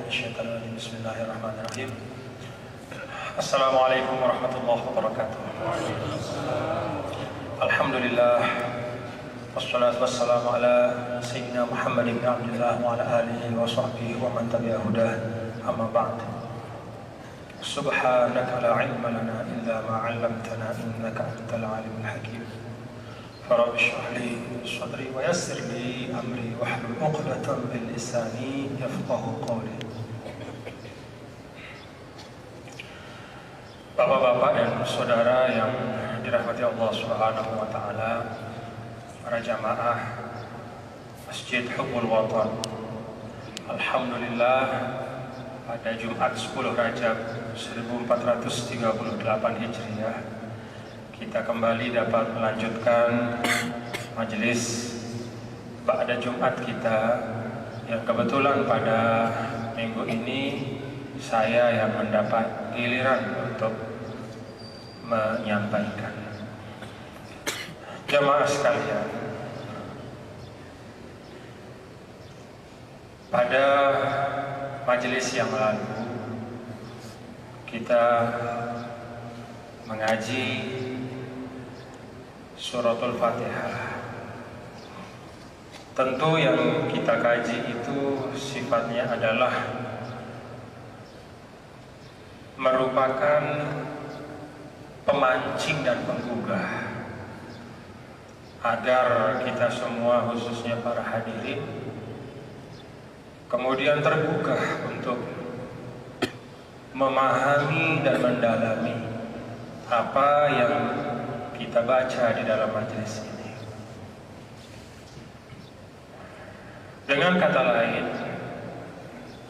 minasyaitonir rajim. Bismillahirrahmanirrahim. Assalamualaikum warahmatullahi wabarakatuh. Alhamdulillah, wassalatu wassalamu ala sayyidina Muhammad ibn Abdullah wa ala alihi wa sahbihi wa man tabi'a hudah. Amma ba'd. Subhanaka la ilma lana illa ma 'allamtana innaka antal alimul hakim. Rabbi shrah li sadri wa yassir li amri wahlul 'uqdatam min lisani yafqahu qawli. Bapak-bapak dan saudara yang dirahmati Allah Subhanahu wa taala, para jamaah Masjid Hubbul Watan. Alhamdulillah, pada Jumat 10 Rajab 1438 Hijriah kita kembali dapat melanjutkan majelis pada Jumat kita yang kebetulan pada minggu ini saya yang mendapat giliran untuk menyampaikan. Jamaah sekalian, pada majelis yang lalu kita mengaji Suratul Fatihah. Tentu yang kita kaji itu sifatnya adalah merupakan pemancing dan penggugah agar kita semua, khususnya para hadirin, kemudian tergugah untuk memahami dan mendalami apa yang kita baca di dalam majelis ini. Dengan kata lain,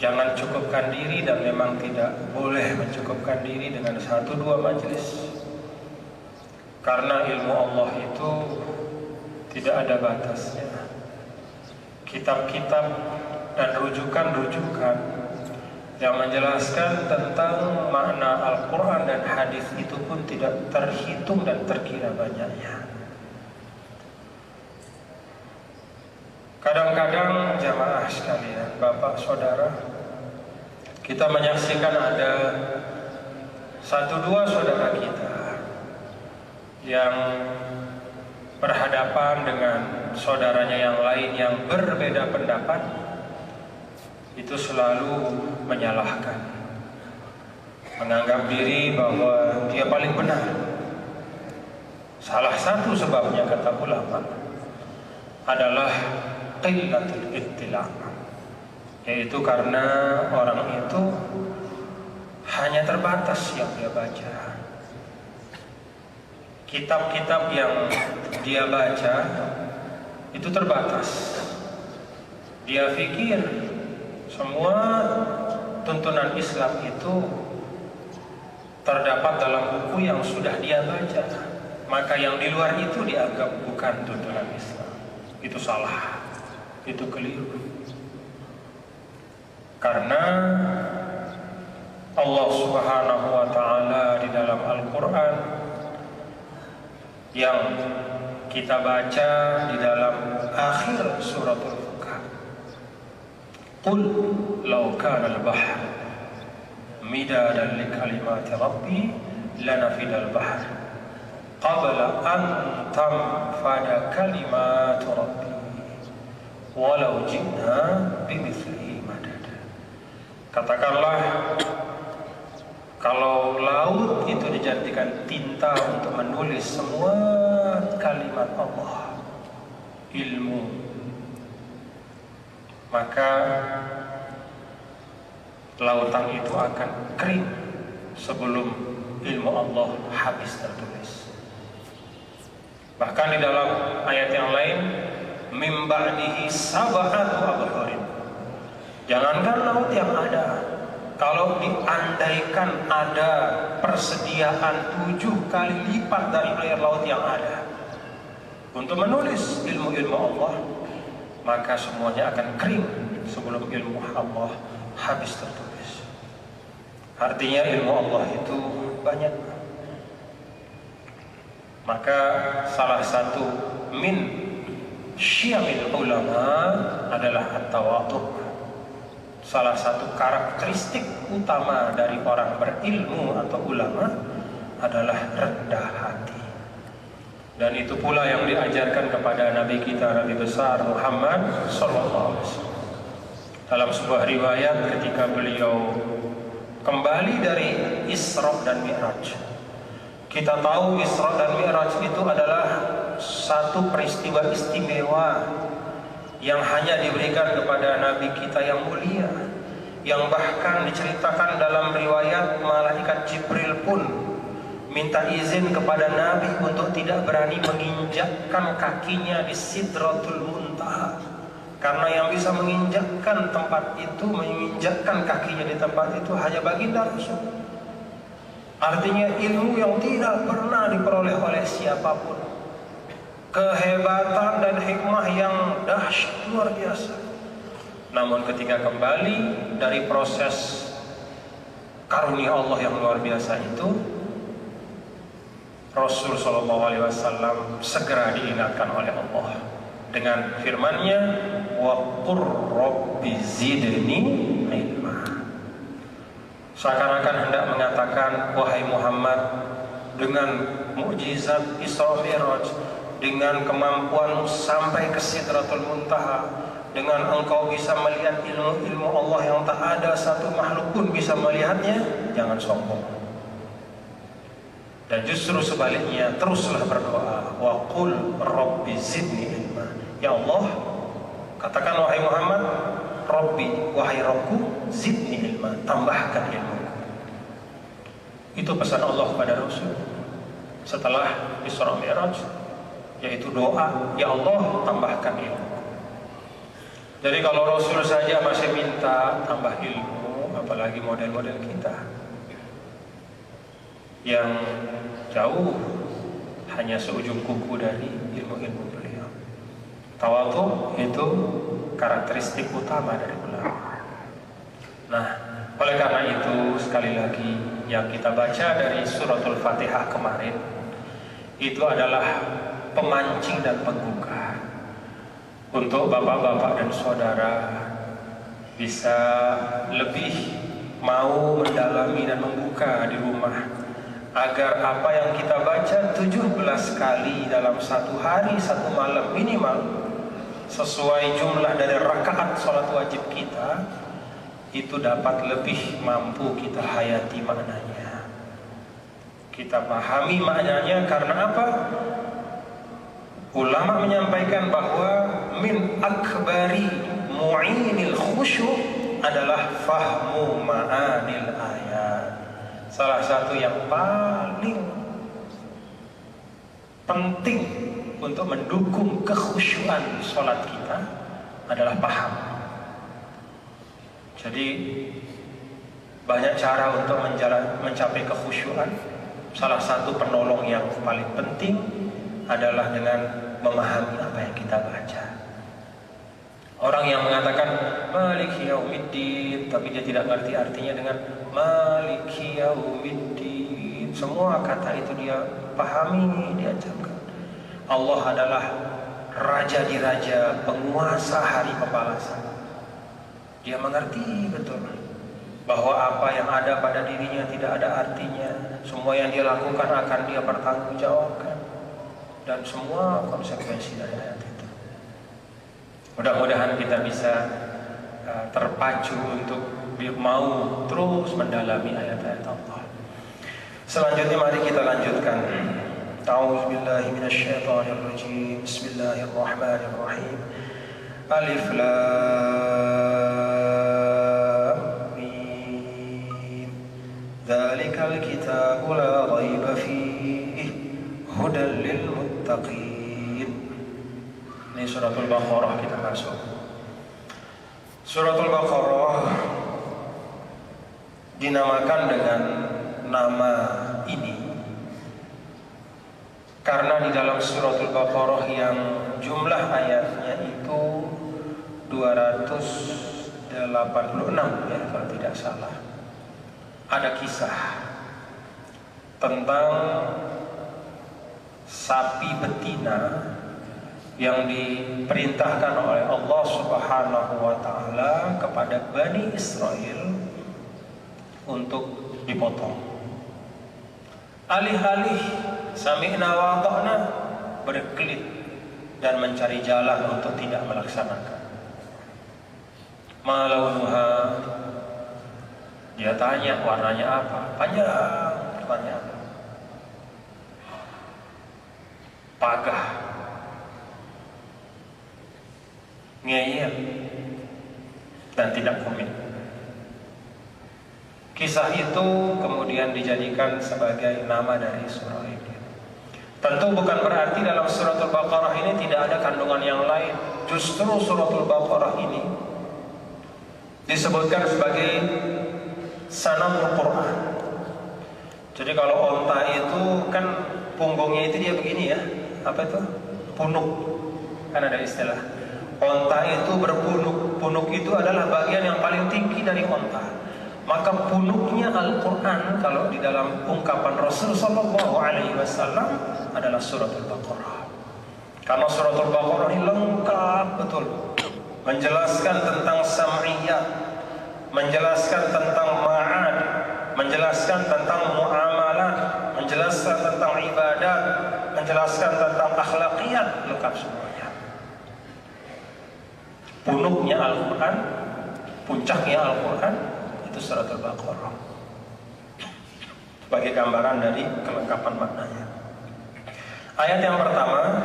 jangan cukupkan diri, dan memang tidak boleh mencukupkan diri dengan 1-2 majelis, karena ilmu Allah itu tidak ada batasnya. Kitab-kitab dan rujukan-rujukan yang menjelaskan tentang makna Al-Quran dan hadis itu pun tidak terhitung dan terkira banyaknya. Kadang-kadang jamaah sekalian, bapak saudara, kita menyaksikan ada 1-2 saudara kita yang berhadapan dengan saudaranya yang lain yang berbeda pendapat, itu selalu menyalahkan, menganggap diri bahwa dia paling benar. Salah satu sebabnya, kata ulama, adalah qillatul ittila', yaitu karena orang itu hanya terbatas yang dia baca. Kitab-kitab yang dia baca itu terbatas. Dia pikir semua tuntunan Islam itu terdapat dalam buku yang sudah dia baca, maka yang di luar itu dianggap bukan tuntunan Islam. Itu salah, itu keliru. Karena Allah Subhanahu wa ta'ala di dalam Al-Quran yang kita baca di dalam akhir suratul Qul law kana al-bahr midadan li kalimati rabbi lanafida al-bahr qabla an tanfada kalimatu rabbi walau ji'na bimithlihi madada. Katakanlah, kalau laut itu dijadikan tinta untuk menulis semua kalimat Allah, ilmu, maka lautan itu akan kering sebelum ilmu Allah habis tertulis. Bahkan di dalam ayat yang lain, mim ba'dihi sab'atu abhurin. Jangankan laut yang ada, kalau diandaikan ada persediaan 7 kali lipat dari air laut yang ada untuk menulis ilmu-ilmu Allah, maka semuanya akan kering sebelum ilmu Allah habis tertulis. Artinya ilmu Allah itu banyak. Maka salah satu min syamil ulama adalah at-tawadhu, salah satu karakteristik utama dari orang berilmu atau ulama adalah rendah hati. Dan itu pula yang diajarkan kepada Nabi kita, Nabi besar Muhammad SAW. Dalam sebuah riwayat ketika beliau kembali dari Isra dan Mi'raj. Kita tahu Isra dan Mi'raj itu adalah satu peristiwa istimewa yang hanya diberikan kepada Nabi kita yang mulia, yang bahkan diceritakan dalam riwayat malaikat Jibril pun minta izin kepada Nabi untuk tidak berani menginjakkan kakinya di Sidratul Muntaha, karena yang bisa menginjakkan tempat itu, menginjakkan kakinya di tempat itu hanya baginda Rasul. Artinya ilmu yang tidak pernah diperoleh oleh siapapun, kehebatan dan hikmah yang dahsyat luar biasa. Namun ketika kembali dari proses karunia Allah yang luar biasa itu, Rasul SAW segera diingatkan oleh Allah dengan firman-Nya, wa qur rabbi zidni ilma. Seakan-akan hendak mengatakan, wahai Muhammad, dengan mukjizat Isra Mi'raj, dengan kemampuanmu sampai ke Sidratul Muntaha, dengan engkau bisa melihat ilmu-ilmu Allah yang tak ada satu makhluk pun bisa melihatnya, jangan sombong. Dan justru sebaliknya, teruslah berdoa, wa qul rabbi zidni ilma. Ya Allah, katakan wahai Muhammad, Rabbi, wahai Rabbku, zidni ilma, tambahkan ilmu. Itu pesan Allah kepada Rasul setelah Isra Mi'raj, yaitu doa, ya Allah, tambahkan ilmu. Jadi kalau Rasul saja masih minta tambah ilmu, apalagi model-model kita yang jauh hanya seujung kuku dari ilmu-ilmu beliau. Tawadhu itu karakteristik utama dari ulama. Nah, oleh karena itu sekali lagi yang kita baca dari suratul Fatihah kemarin itu adalah pemancing dan penggugah untuk bapak-bapak dan saudara bisa lebih mau mendalami dan membuka di rumah, agar apa yang kita baca 17 kali dalam satu hari, satu malam minimal, sesuai jumlah dari rakaat sholat wajib kita, itu dapat lebih mampu kita hayati maknanya, kita pahami maknanya. Karena apa? Ulama menyampaikan bahwa min akbari mu'inil khusyuk adalah fahmu ma'anil ayat. Salah satu yang paling penting untuk mendukung kekhusyuan sholat kita adalah paham. Jadi banyak cara untuk mencapai kekhusyuan. Salah satu penolong yang paling penting adalah dengan memahami apa yang kita baca. Orang yang mengatakan Maliki Yaumiddin tapi dia tidak ngerti artinya dengan Maliki Yaumiddin, semua kata itu dia pahami, dia camkan. Allah adalah raja di raja, penguasa hari pembalasan. Dia mengerti betul bahwa apa yang ada pada dirinya tidak ada artinya. Semua yang dia lakukan akan dia pertanggungjawabkan, dan semua konsekuensi dari ayat itu. Mudah-mudahan kita bisa terpacu untuk mau terus mendalami ayat-ayat Allah. Selanjutnya mari kita lanjutkan. A'udzubillahi minasyaitonirrajim. Bismillahirrahmanirrahim. Alif Lam Mim. Dzalikal kitabu la raiba fihi hudan lil muttaqin. Ini suratul Baqarah kita masuk. Suratul Baqarah dinamakan dengan nama ini karena di dalam suratul Baqarah yang jumlah ayatnya itu 286 ya kalau tidak salah, ada kisah tentang sapi betina yang diperintahkan oleh Allah Subhanahu wa taala kepada Bani Israel untuk dipotong. Alih-alih sami'na wa ata'na, berkelit dan mencari jalan untuk tidak melaksanakan. Ma launuha, dia tanya warnanya apa? Panjang pertanyaan. Pagah, ngeyel, dan tidak komit. Kisah itu kemudian dijadikan sebagai nama dari surah ini. Tentu bukan berarti dalam suratul Baqarah ini tidak ada kandungan yang lain. Justru suratul Baqarah ini disebutkan sebagai sanamul Quran. Jadi kalau onta itu kan punggungnya itu dia begini ya, apa itu? Punuk. Kan ada istilah. Onta itu berpunuk. Punuk itu adalah bagian yang paling tinggi dari onta. Maka punuknya Al-Quran kalau di dalam ungkapan Rasul Sallallahu Alaihi Wasallam adalah suratul Baqarah. Karena suratul Baqarah ini lengkap betul, menjelaskan tentang sam'iyat, menjelaskan tentang ma'ad, menjelaskan tentang muamalah, menjelaskan tentang ibadat, menjelaskan tentang akhlakiyat, lengkap semuanya. Punuknya Al-Quran, puncaknya Al-Quran, itu suratul Baqarah. Sebagai gambaran dari kelengkapan maknanya. Ayat yang pertama,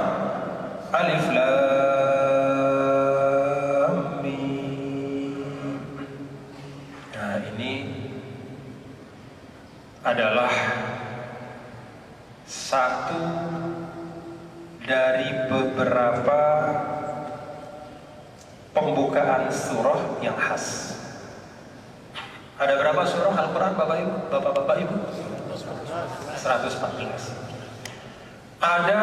Alif Lam Mim. Nah, ini adalah satu dari beberapa pembukaan surah yang khas. Ada berapa surah Al-Quran Bapak Ibu? 114. Ada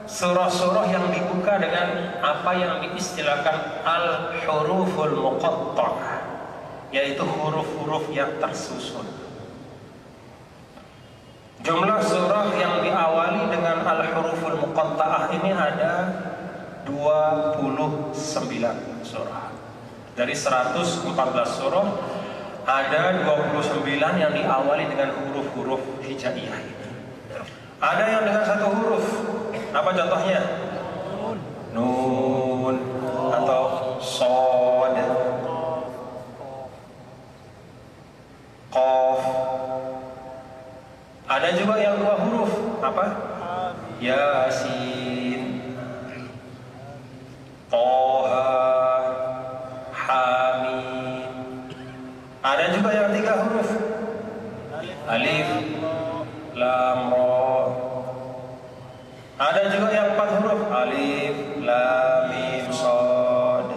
surah-surah yang dibuka dengan apa yang diistilahkan al-huruful muqatta'ah, yaitu huruf-huruf yang tersusun. Jumlah surah yang diawali dengan al-huruful muqatta'ah ini ada 29 surah. Dari 114 surah ada 29 yang diawali dengan huruf-huruf hijaiyah ini. Ada yang dengan satu huruf. Apa contohnya? Nun atau Shad, Qaf. Ada juga yang dua huruf. Apa? Yasin, Toha, Hamim. Ada juga yang tiga huruf. Alif, Lam, Ra. Ada juga yang empat huruf. Alif, Lam, Mim, Shad.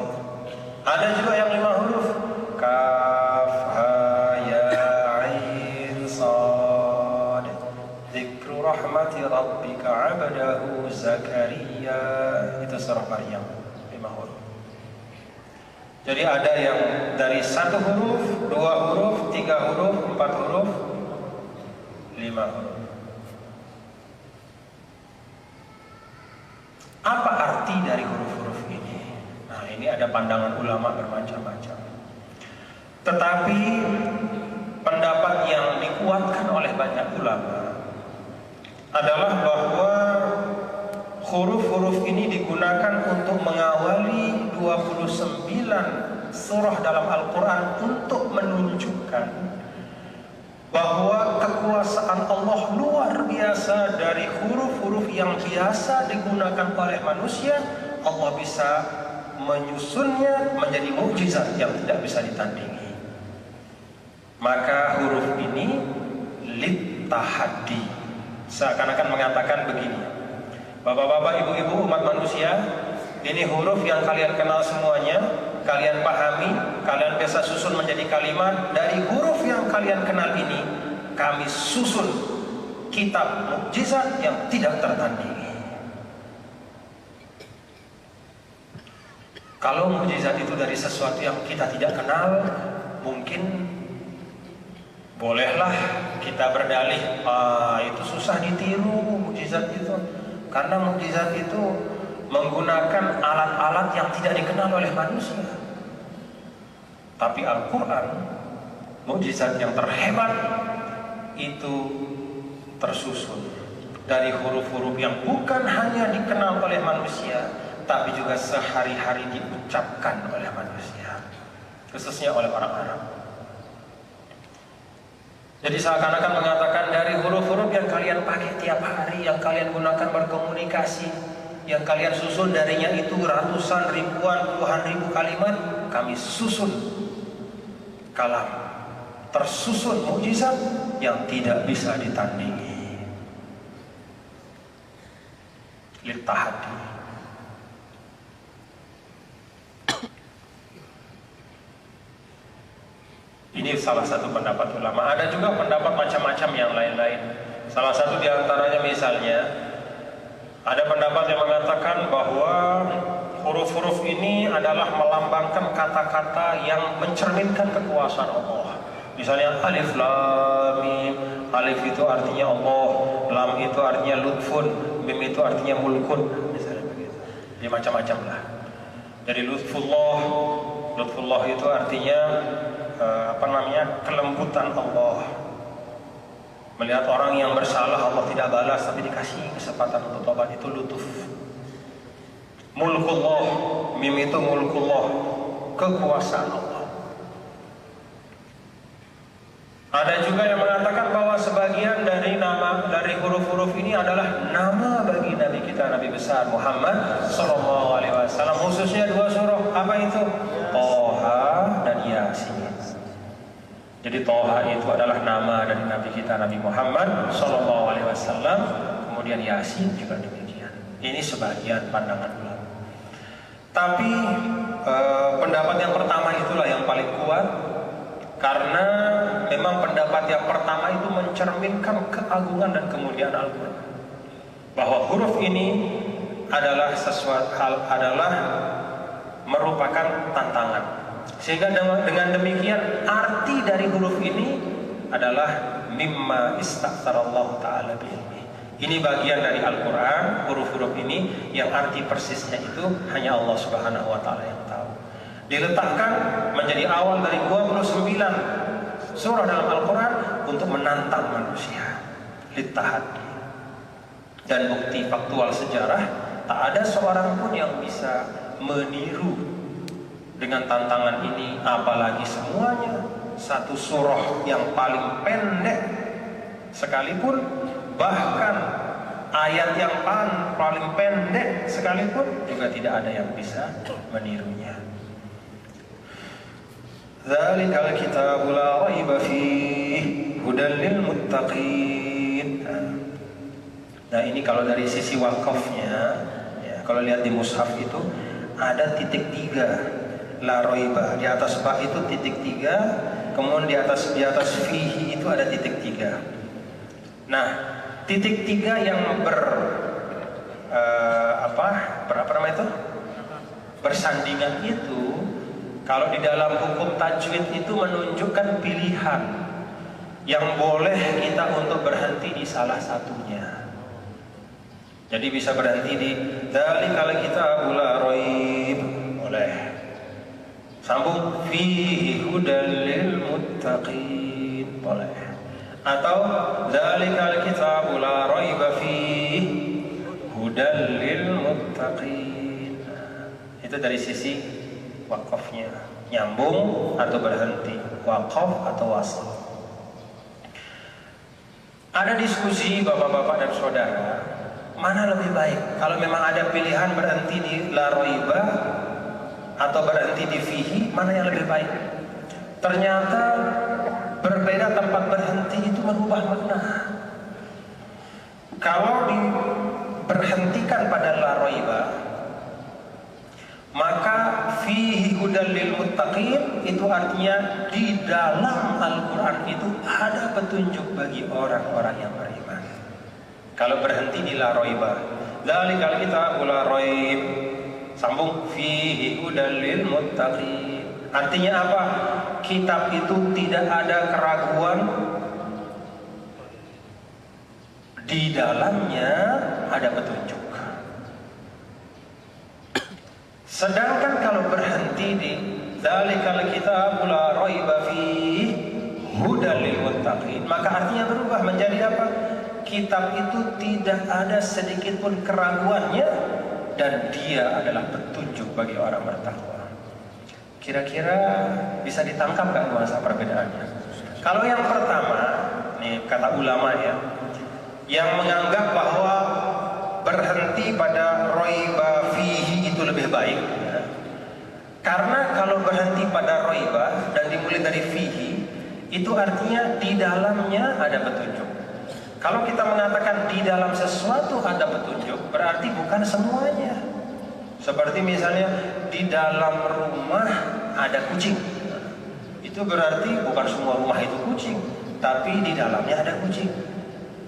Ada juga yang lima huruf. Kaf, Ha, Ya, Ain, Shad. Dzikru rahmati rabbika 'abdahu Zakaria. Itu surah Maryam, 5 huruf. Jadi ada yang dari 1 huruf, 2 huruf, 3 huruf, 4 huruf, 5 huruf. Apa arti dari huruf-huruf ini? Nah, ini ada pandangan ulama bermacam-macam. Tetapi pendapat yang dikuatkan oleh banyak ulama adalah bahwa huruf-huruf ini digunakan untuk mengawali 29 surah dalam Al-Quran untuk menunjukkan bahwa kekuasaan Allah luar biasa. Dari huruf-huruf yang biasa digunakan oleh manusia, Allah bisa menyusunnya menjadi mukjizat yang tidak bisa ditandingi. Maka huruf ini lit tahaddi, seakan-akan mengatakan begini: Bapak-bapak, ibu-ibu umat manusia, ini huruf yang kalian kenal semuanya, kalian pahami, kalian biasa susun menjadi kalimat. Dari huruf yang kalian kenal ini, kami susun kitab mukjizat yang tidak tertandingi. Kalau mukjizat itu dari sesuatu yang kita tidak kenal, mungkin bolehlah kita berdalih, itu susah ditiru mukjizat itu. Karena mukjizat itu menggunakan alat-alat yang tidak dikenal oleh manusia. Tapi Al-Quran, mukjizat yang terhebat, itu tersusun dari huruf-huruf yang bukan hanya dikenal oleh manusia, tapi juga sehari-hari diucapkan oleh manusia, khususnya oleh orang Arab. Jadi seakan-akan mengatakan dari huruf-huruf yang kalian pakai tiap hari, yang kalian gunakan berkomunikasi, yang kalian susun darinya itu ratusan, ribuan, puluhan ribu kalimat, kami susun kalam, tersusun mukjizat yang tidak bisa ditandingi. Litahadi. Ini salah satu pendapat ulama. Ada juga pendapat macam-macam yang lain-lain. Salah satu diantaranya misalnya, ada pendapat yang mengatakan bahwa huruf-huruf ini adalah melambangkan kata-kata yang mencerminkan kekuasaan Allah. Misalnya alif lam mim. Alif itu artinya Allah, lam itu artinya lutfun, mim itu artinya mulkun, misalnya begitu. Jadi macam-macam lah. Jadi lutfullah itu artinya kelembutan Allah. Melihat orang yang bersalah Allah tidak balas tapi dikasih kesempatan untuk tobat, itu lutuf. Mulkullah, mim itu mulkullah, kekuasaan Allah. Ada juga yang mengatakan bahwa sebagian dari huruf-huruf ini adalah nama bagi Nabi kita, Nabi besar Muhammad Sallallahu Alaihi Wasallam, khususnya 2 surah. Apa itu? Toha dan Yasin. Jadi Toha itu adalah nama dari Nabi kita, Nabi Muhammad Sallallahu Alaihi Wasallam. Kemudian Yasin juga demikian. Ini sebagian pandangan ulama. Tapi pendapat yang pertama itulah yang paling kuat, karena memang pendapat yang pertama itu mencerminkan keagungan dan kemuliaan Al-Quran, bahwa huruf ini adalah merupakan tantangan. Sehingga dengan demikian arti dari huruf ini adalah mimma istaghfarallahu ta'ala bi'ilmi. Ini bagian dari Al-Quran, huruf-huruf ini yang arti persisnya itu hanya Allah Subhanahu wa ta'ala yang tahu. Diletakkan menjadi awal dari 29 surah dalam Al-Quran untuk menantang manusia, litahadi. Dan bukti faktual sejarah, tak ada seorang pun yang bisa meniru dengan tantangan ini, apalagi semuanya satu surah yang paling pendek sekalipun, bahkan ayat yang paling pendek sekalipun juga tidak ada yang bisa menirunya. Dzalikal kitabu la raiba fihi hudan lil muttaqin. Nah, ini kalau dari sisi wakafnya, ya, kalau lihat di mushaf itu ada titik 3, la raiba. Di atas ba itu titik 3, kemudian di atas fihi itu ada titik 3. Nah, titik 3 yang bersandingan itu, kalau di dalam hukum tajwid itu menunjukkan pilihan yang boleh kita untuk berhenti di salah satunya. Jadi bisa berhenti di dzalikal kitabu la raib, boleh. Sambung fihi hudal lil muttaqin, boleh. Atau dzalikal kitabu la raiba fihi hudal lil muttaqin. Itu dari sisi wakafnya, nyambung atau berhenti, wakaf atau wasal. Ada diskusi bapak-bapak dan saudara, mana lebih baik? Kalau memang ada pilihan berhenti di la raiba atau berhenti di fihi, mana yang lebih baik? Ternyata berbeda tempat berhenti itu merubah makna. Kalau diberhentikan pada la raiba, maka fihi hudal lil muttaqin itu artinya di dalam Al-Quran itu ada petunjuk bagi orang-orang yang beriman. Kalau berhenti di la raiba, dzalikal kitabu la raib, sambung fihi hudal lil muttaqin, artinya apa? Kitab itu tidak ada keraguan, di dalamnya ada petunjuk. Sedangkan kalau berhenti di dzalikal kitabul la raiba fihi hudal lil muttaqin, maka artinya berubah menjadi apa? Kitab itu tidak ada sedikit pun keraguannya dan dia adalah petunjuk bagi orang bertakwa. Kira-kira bisa ditangkap nggak nuansa perbedaannya? Kalau yang pertama, nih kata ulama ya, yang menganggap bahwa berhenti pada roiba fihi itu lebih baik ya. Karena kalau berhenti pada roiba dan dimulai dari fihi, itu artinya di dalamnya ada petunjuk. Kalau kita mengatakan di dalam sesuatu ada petunjuk, berarti bukan semuanya. Seperti misalnya di dalam rumah ada kucing, itu berarti bukan semua rumah itu kucing, tapi di dalamnya ada kucing.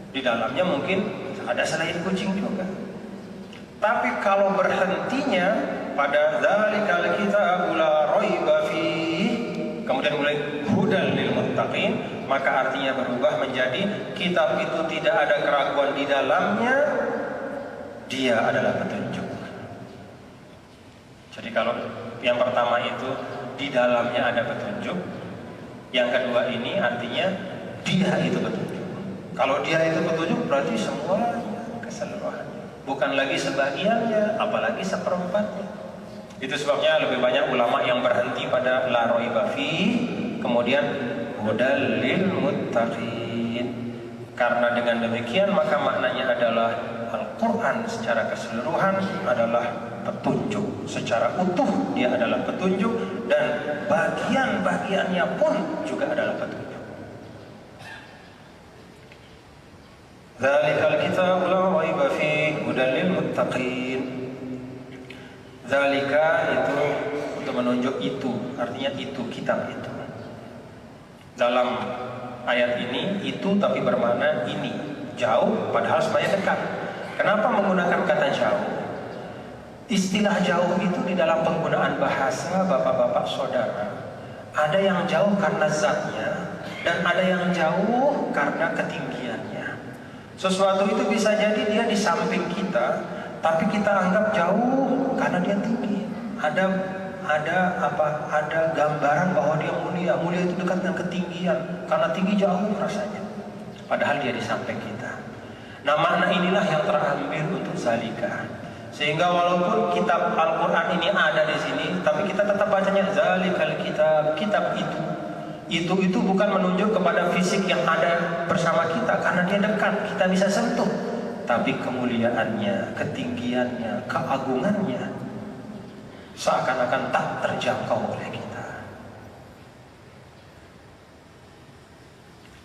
Di dalamnya mungkin ada selain kucing juga. Tapi kalau berhentinya pada dzalikal kitabul la raiba fihi, kemudian mulai hudal lil muttaqin, maka artinya berubah menjadi kitab itu tidak ada keraguan di dalamnya, dia adalah petunjuk. Jadi kalau yang pertama itu di dalamnya ada petunjuk, yang kedua ini artinya dia itu petunjuk. Kalau dia itu petunjuk berarti semuanya, keseluruhannya, bukan lagi sebagiannya, apalagi seperempatnya. Itu sebabnya lebih banyak ulama yang berhenti pada la raiba fi, kemudian hudal lil muttaqin. Karena dengan demikian maka maknanya adalah Al-Quran secara keseluruhan adalah petunjuk, secara utuh dia adalah petunjuk, dan bagian-bagiannya pun juga adalah petunjuk. Dzalikal kitabul la raiba fihi hudal lil muttaqin. Dzalika itu untuk menunjuk itu, artinya itu, kitab itu. Dalam ayat ini itu tapi bermakna ini, jauh padahal sebenarnya dekat. Kenapa menggunakan kata jauh? Istilah jauh itu di dalam penggunaan bahasa bapak-bapak saudara, ada yang jauh karena zatnya dan ada yang jauh karena ketinggiannya. Sesuatu itu bisa jadi dia di samping kita, tapi kita anggap jauh karena dia tinggi. Ada gambaran bahwa dia mulia. Mulia itu dekat dengan ketinggian, karena tinggi jauh rasanya, padahal dia di samping kita. Nah, makna inilah yang terambil untuk zalika. Sehingga walaupun kitab Al-Quran ini ada di sini, tapi kita tetap bacanya zalikal kitab, kitab itu. Itu bukan menunjuk kepada fisik yang ada bersama kita, karena dia dekat, kita bisa sentuh. Tapi kemuliaannya, ketinggiannya, keagungannya seakan-akan tak terjangkau oleh kita.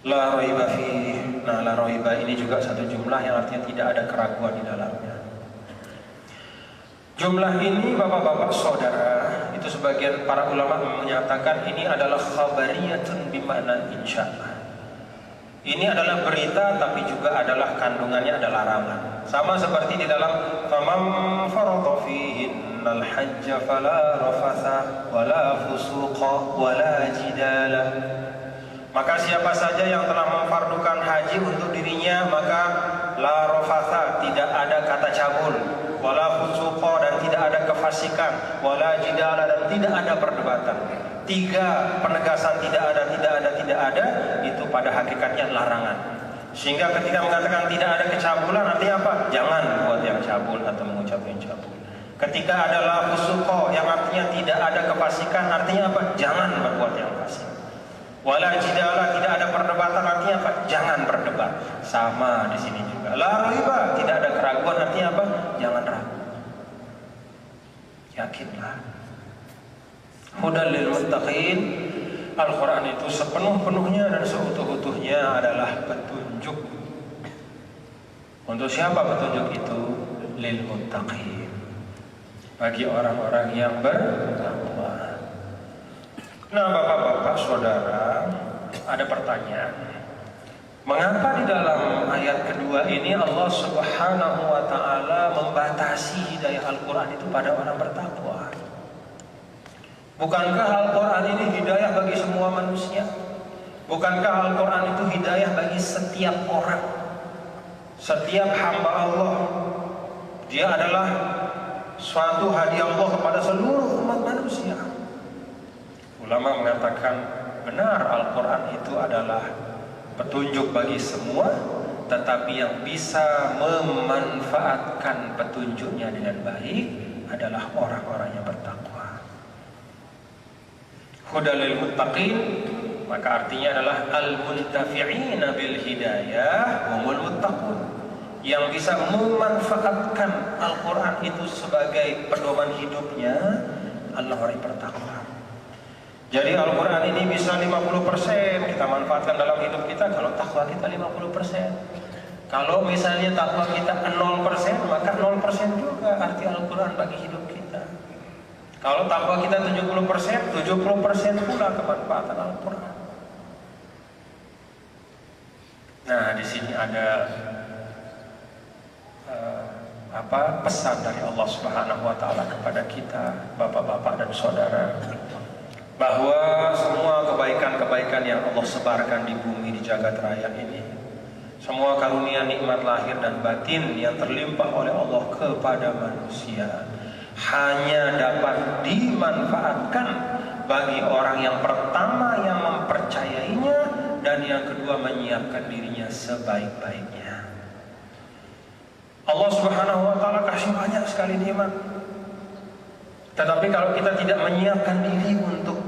La raiba fihi. Nah, la raiba ini juga satu jumlah yang artinya tidak ada keraguan di dalamnya. Jumlah ini bapak-bapak saudara, itu sebagian para ulama menyatakan ini adalah khabariyatun bimakna insya'ah. Ini adalah berita tapi juga adalah kandungannya ada larangan. Sama seperti di dalam famam farada fihinnal hajja fala rafatha wala fusuqa wala jidala. Maka siapa saja yang telah memfardukan haji untuk dirinya, maka la rafatha, tidak ada kata cabul, wala fusuqa, dan tidak ada kefasikan, wala jidala, dan tidak ada perdebatan. Tiga penegasan tidak ada itu pada hakikatnya larangan. Sehingga ketika mengatakan tidak ada kecabulan, artinya apa? Jangan buat yang cabul atau mengucap yang cabul. Ketika ada la fusuqa yang artinya tidak ada kefasikan, artinya apa? Jangan berbuat yang fasik. Wala jidala, tidak ada perdebatan, artinya apa? Jangan berdebat. Sama di sini juga. La raiba, tidak ada keraguan, artinya apa? Jangan ragu. Yakinlah. Hudal lil muttaqin. Al-Quran itu sepenuh-penuhnya dan seutuh-utuhnya adalah petunjuk. Untuk siapa petunjuk itu? Lil muttaqin, bagi orang-orang yang bertakwa. Nah, bapak-bapak saudara, ada pertanyaan. Mengapa di dalam ayat kedua ini Allah Subhanahu wa ta'ala membatasi hidayah Al-Quran itu pada orang bertakwa? Bukankah Al-Quran ini hidayah bagi semua manusia? Bukankah Al-Quran itu hidayah bagi setiap orang? Setiap hamba Allah, dia adalah suatu hadiah Allah kepada seluruh umat manusia. Ulama mengatakan benar, Al-Quran itu adalah petunjuk bagi semua, tetapi yang bisa memanfaatkan petunjuknya dengan baik adalah orang-orang yang bertakwa. Hudal lil muttaqin, maka artinya adalah al-muntafi'ina bil hidayah humul muttaqun. Yang bisa memanfaatkan Al-Quran itu sebagai pedoman hidupnya adalah orang yang bertakwa. Jadi Al-Quran ini bisa 50% kita manfaatkan dalam hidup kita kalau takwa kita 50%. Kalau misalnya takwa kita 0%, maka 0% juga arti Al-Quran bagi hidup kita. Kalau takwa kita 70%, 70% pula kemanfaatan Al-Quran. Nah, di sini ada pesan dari Allah Subhanahu wa taala kepada kita, bapak-bapak dan saudara, bahwa semua kebaikan-kebaikan yang Allah sebarkan di bumi, di jagat raya ini, semua karunia nikmat lahir dan batin yang terlimpah oleh Allah kepada manusia hanya dapat dimanfaatkan bagi orang yang pertama yang mempercayainya dan yang kedua menyiapkan dirinya sebaik-baiknya. Allah Subhanahu wa taala kasih banyak sekali nikmat. Tetapi kalau kita tidak menyiapkan diri untuk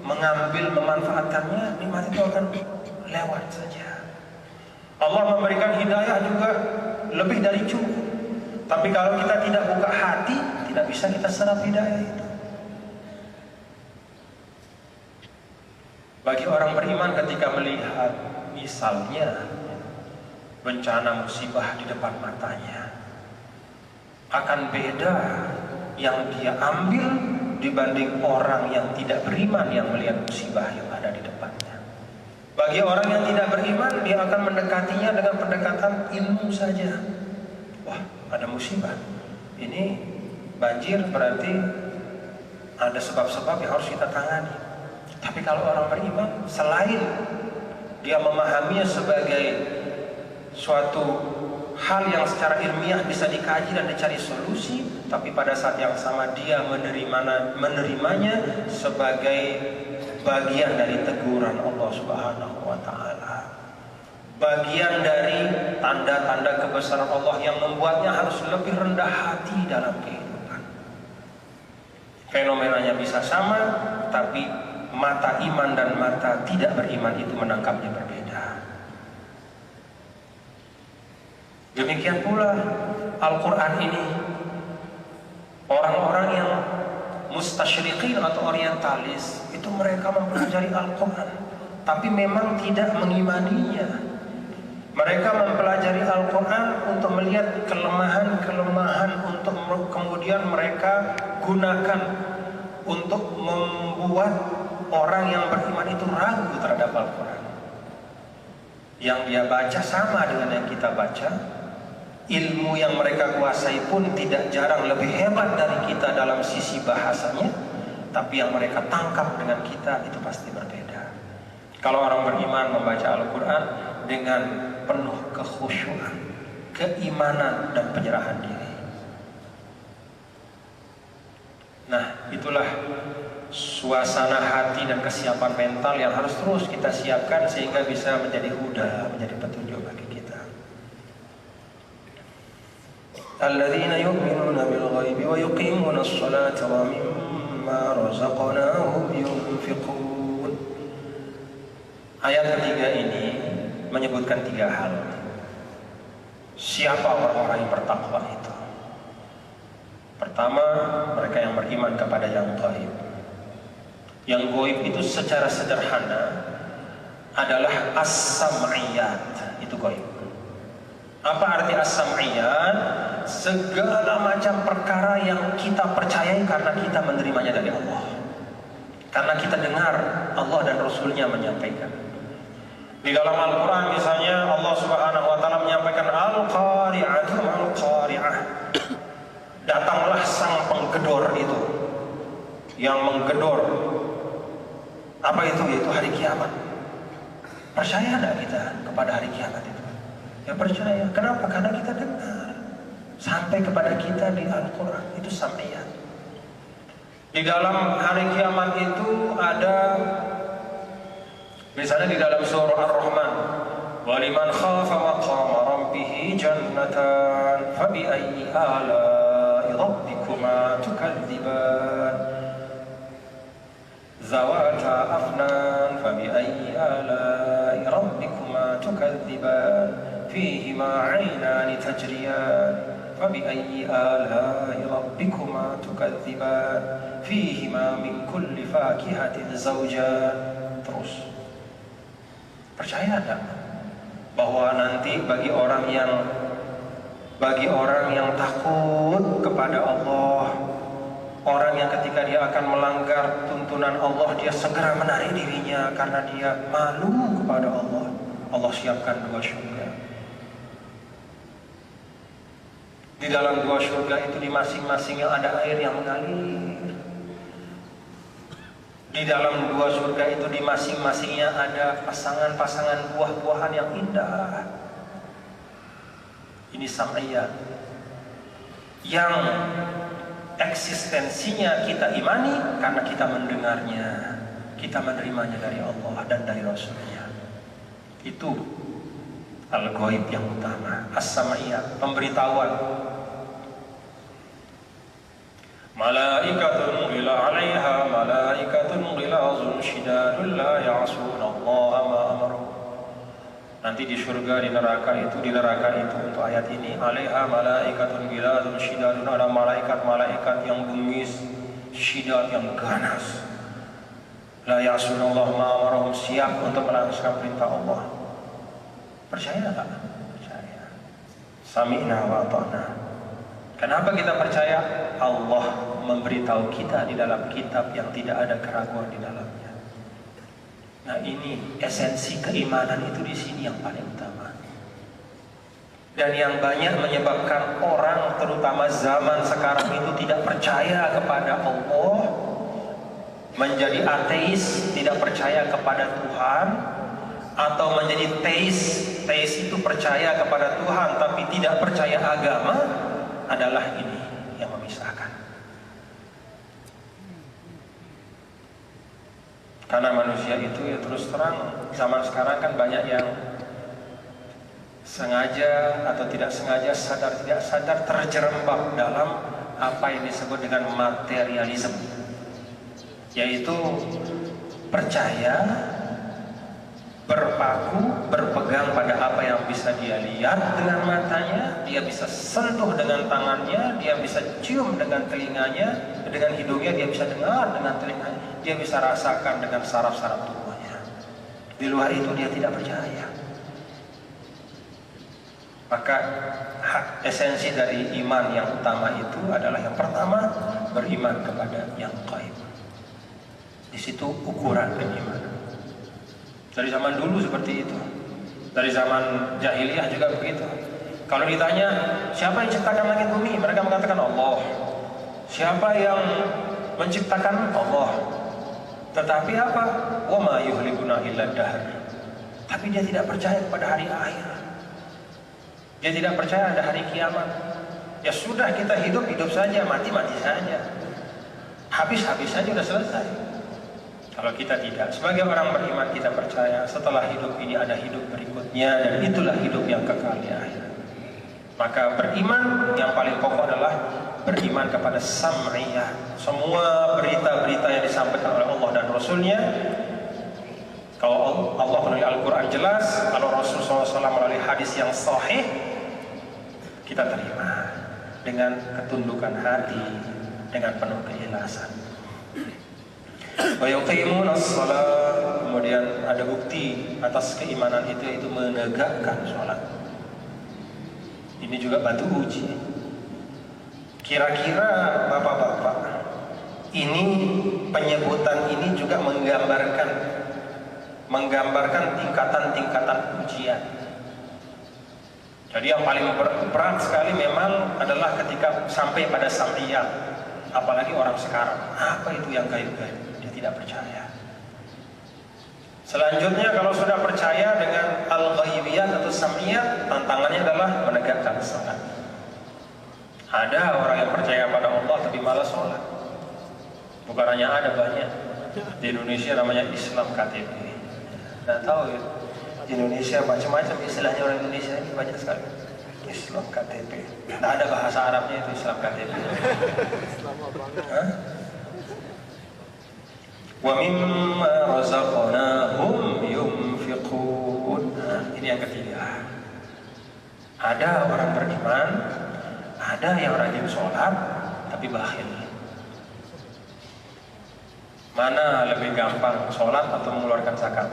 mengambil, memanfaatkannya, nikmat itu akan lewat saja. Allah memberikan hidayah juga lebih dari cukup. Tapi kalau kita tidak buka hati, tidak bisa kita serap hidayah itu. Bagi orang beriman ketika melihat misalnya bencana musibah di depan matanya, akan beda yang dia ambil dibanding orang yang tidak beriman yang melihat musibah yang ada di depannya. Bagi orang yang tidak beriman, dia akan mendekatinya dengan pendekatan ilmu saja. Wah, ada musibah, ini banjir, berarti ada sebab-sebab yang harus kita tangani. Tapi kalau orang beriman, selain dia memahaminya sebagai suatu hal yang secara ilmiah bisa dikaji dan dicari solusi, tapi pada saat yang sama dia menerimanya sebagai bagian dari teguran Allah Subhanahu wa taala, bagian dari tanda-tanda kebesaran Allah yang membuatnya harus lebih rendah hati dalam kehidupan. Fenomenanya bisa sama, tapi mata iman dan mata tidak beriman itu menangkapnya berbeda. Demikian pula Al-Quran ini, orang-orang yang mustasyriqin atau orientalis itu mereka mempelajari Al-Quran tapi memang tidak mengimaninya. Mereka mempelajari Al-Quran untuk melihat kelemahan-kelemahan, untuk kemudian mereka gunakan untuk membuat orang yang beriman itu ragu terhadap Al-Quran. Yang dia baca sama dengan yang kita baca, ilmu yang mereka kuasai pun tidak jarang lebih hebat dari kita dalam sisi bahasanya, tapi yang mereka tangkap dengan kita itu pasti berbeda. Kalau orang beriman membaca Al-Quran dengan penuh kekhusyuan, keimanan dan penyerahan diri. Nah, itulah suasana hati dan kesiapan mental yang harus terus kita siapkan sehingga bisa menjadi huda, menjadi petunjuk bagi kita. Alladzina yu'minuna bil ghaibi wa yuqimuna as-salata wa mimma razaqnahum yunfiqun. Ayat ketiga ini menyebutkan tiga hal. Siapa orang-orang yang bertakwa itu? Pertama, mereka yang beriman kepada yang gaib. Yang gaib itu secara sederhana adalah as-sam'iyat, itu gaib. Apa arti as-sam'iyat? Segala macam perkara yang kita percayai karena kita menerimanya dari Allah, karena kita dengar Allah dan Rasulnya menyampaikan. Di dalam Al-Quran misalnya Allah Subhanahu wa ta'ala menyampaikan Al-Qari'atu Al-Qari'ah, datanglah sang penggedor itu, yang menggedor. Apa itu? Yaitu hari kiamat. Percaya tidak kita kepada hari kiamat itu? Ya percaya. Kenapa? Karena kita dengar. sampai kepada kita di Al-Quran, itu sam'iyah. Di dalam hari kiamat itu ada, misalnya di dalam surah Ar-Rahman, waliman khafa maqama rabbih jannatan fabi'ayyi ala'i rabbikuma tukadziban zawata afnan fabi'ayyi ala'i rabbikuma tukadziban fihima 'ainani tajriyan fabi'ayyi ala'i rabbikuma tukadziban fihima min kulli fakihatin zawjan. Terus percaya tak bahwa nanti bagi orang yang takut kepada Allah, orang yang ketika dia akan melanggar tuntunan Allah, dia segera menarik dirinya karena dia malu kepada Allah, Allah siapkan 2 surga. Di dalam 2 surga itu di masing-masingnya ada air yang mengalir. Di dalam 2 surga itu di masing-masingnya ada pasangan-pasangan buah-buahan yang indah. Ini sam'iyah yang eksistensinya kita imani karena kita mendengarnya, kita menerimanya dari Allah dan dari Rasulnya. Itu al-ghaib yang utama, as-sam'iyah, pemberitahuan. Malaikatun ila 'alaiha malaikatun ghilazun shidadun la ya'suna Allah ma amaru. Nanti di surga, di neraka itu untuk ayat ini, 'alaiha malaikatun ghilazun shidadun, ada malaikat-malaikat yang bengis, shidad yang ganas. La ya'suna Allah ma amaru, siap untuk melaksanakan perintah Allah. Percaya tak? Percaya. Sami'na wa ata'na. Kenapa kita percaya? Allah memberitahu kita di dalam kitab yang tidak ada keraguan di dalamnya. Nah, ini esensi keimanan itu di sini yang paling utama. Dan yang banyak menyebabkan orang, terutama zaman sekarang itu, tidak percaya kepada Allah, menjadi ateis, tidak percaya kepada Tuhan, atau menjadi teis. Teis itu percaya kepada Tuhan tapi tidak percaya agama, adalah ini yang memisahkan. Karena manusia itu ya terus terang, zaman sekarang kan banyak yang sengaja atau tidak sengaja, sadar tidak sadar terjerembab dalam apa yang disebut dengan materialisme, yaitu percaya, berpaku, berpegang pada apa yang bisa dia lihat dengan matanya, dia bisa sentuh dengan tangannya, dia bisa cium dengan telinganya, dengan hidungnya, dia bisa dengar dengan telinganya, dia bisa rasakan dengan saraf-saraf tubuhnya. Di luar itu dia tidak percaya. Maka esensi dari iman yang utama itu adalah yang pertama, beriman kepada yang gaib. Di situ ukuran keimanan. Dari zaman dulu seperti itu. Dari zaman jahiliyah juga begitu. Kalau ditanya, siapa yang menciptakan langit bumi? Mereka mengatakan Allah. Siapa yang menciptakan? Allah. Tetapi apa? Wa ma yuhlikuna illa dahr. Tapi dia tidak percaya kepada hari akhir. Dia tidak percaya ada hari kiamat. Ya sudah, kita hidup saja, mati saja. Habis saja, sudah selesai. Kalau kita tidak, sebagai orang beriman kita percaya setelah hidup ini ada hidup berikutnya, dan itulah hidup yang kekal di akhirat. Maka beriman yang paling pokok adalah beriman kepada sam'iyah. Semua berita-berita yang disampaikan oleh Allah dan Rasulnya, kalau Allah melalui Al-Quran jelas, kalau Rasul SAW melalui hadis yang sahih, kita terima dengan ketundukan hati, dengan penuh keikhlasan. Wa yuqimuna shalah, kemudian ada bukti atas keimanan itu, yaitu menegakkan sholat. Ini juga batu uji. Kira-kira bapak-bapak, ini penyebutan ini juga menggambarkan tingkatan-tingkatan ujian. Jadi yang paling berat sekali memang adalah ketika sampai pada sam'iyah. Apalagi orang sekarang, apa itu yang gaib-gaib? Tidak percaya. Selanjutnya, kalau sudah percaya dengan al-ghaibiyat atau sam'iyat, tantangannya adalah menegakkan salat. Ada orang yang percaya pada Allah tapi malas sholat. Bukan hanya ada, banyak. Di Indonesia namanya Islam KTP. Nah tahu ya, di Indonesia macam-macam istilahnya orang Indonesia ini banyak sekali. Islam KTP. Nah, ada bahasa Arabnya itu Islam KTP. Wa mimma razaqnahum yunfiqun. Nah, ini yang ketiga. Ada orang beriman, ada yang rajin sholat tapi bakhil. Mana lebih gampang, sholat atau mengeluarkan zakat?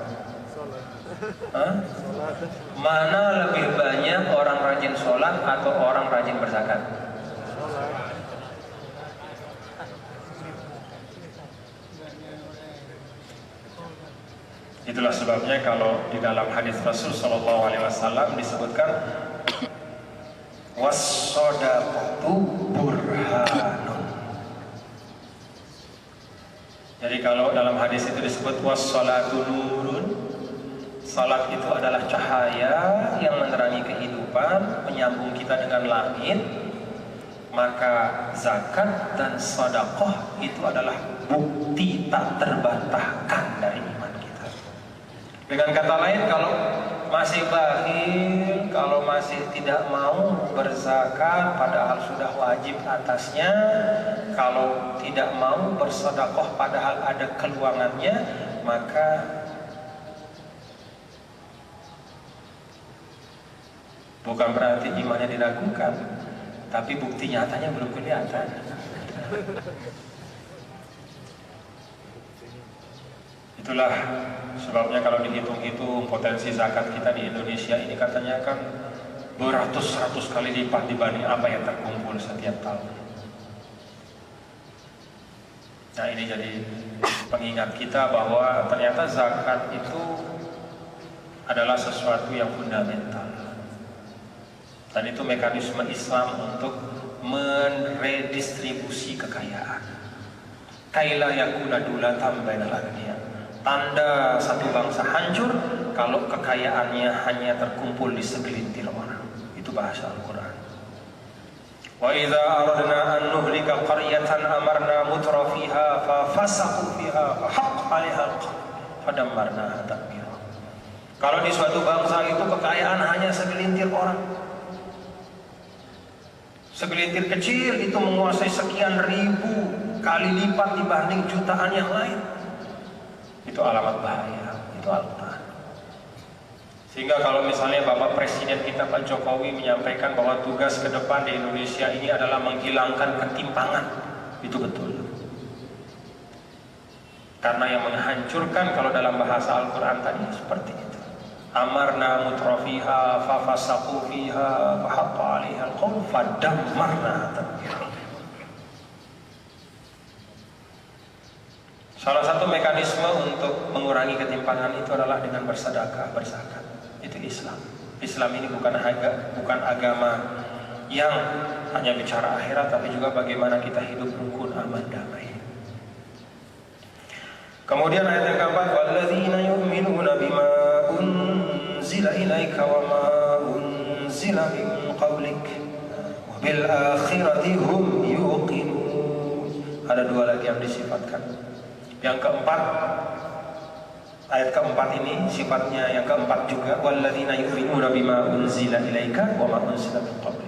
Mana lebih banyak orang rajin sholat atau orang rajin berzakat? Itulah sebabnya kalau di dalam hadis Rasul Shallallahu Alaihi Wasallam disebutkan was-shadaqatu burhanun. Jadi kalau dalam hadis itu disebut was-shalatu nurun, salat itu adalah cahaya yang menerangi kehidupan, menyambung kita dengan langit. Maka zakat dan sedekah itu adalah bukti tak terbantahkan dari iman kita. Dengan kata lain, kalau masih bakhil, kalau masih tidak mau berzakat padahal sudah wajib atasnya, kalau tidak mau bersedekah padahal ada keluangannya, maka bukan berarti imannya diragukan, tapi bukti nyatanya belum kelihatan. Itulah sebabnya kalau dihitung-hitung potensi zakat kita di Indonesia ini katanya kan beratus-ratus kali lipat dibanding apa yang terkumpul setiap tahun. Nah, ini jadi pengingat kita bahwa ternyata zakat itu adalah sesuatu yang fundamental. Dan itu mekanisme Islam untuk meredistribusi kekayaan. Kaila yakuna dulatan bainal aghniyah. Tanda satu bangsa hancur kalau kekayaannya hanya terkumpul di segelintir orang. Itu bahasa Al-Quran. Wa idza aradna an nuhlika qaryatan amarna mutrafiha fa fasaqu fiha fa haqqa 'alaiha al-qawl fadammarnaha tadmira. Kalau di suatu bangsa itu kekayaan hanya segelintir orang, segelintir kecil itu menguasai sekian ribu kali lipat dibanding jutaan yang lain, itu alamat bahaya. Itu Al-Quran. Sehingga kalau misalnya Bapak Presiden kita Pak Jokowi menyampaikan bahwa tugas ke depan di Indonesia ini adalah menghilangkan ketimpangan, itu betul. Karena yang menghancurkan kalau dalam bahasa Al-Quran tadi seperti itu. Amarna mutrafiha fa fasaqu fiha fa haqqa 'alaiha al-qawl fadammarna tadmira. Salah satu mekanisme untuk mengurangi ketimpangan itu adalah dengan bersedekah, berzakat. Itu Islam. Islam ini bukan agama yang hanya bicara akhirat, tapi juga bagaimana kita hidup rukun, aman, damai. Kemudian ayat yang keempat, walladzina yu'minuna bima unzila ilaika wa ma unzila min qablik wa bil akhirati hum yuqinun. Ada dua lagi yang disifatkan. Yang keempat, ayat keempat ini sifatnya yang keempat juga, walladzina yu'minuna bima unzila ilaika wa ma unzila min qablik.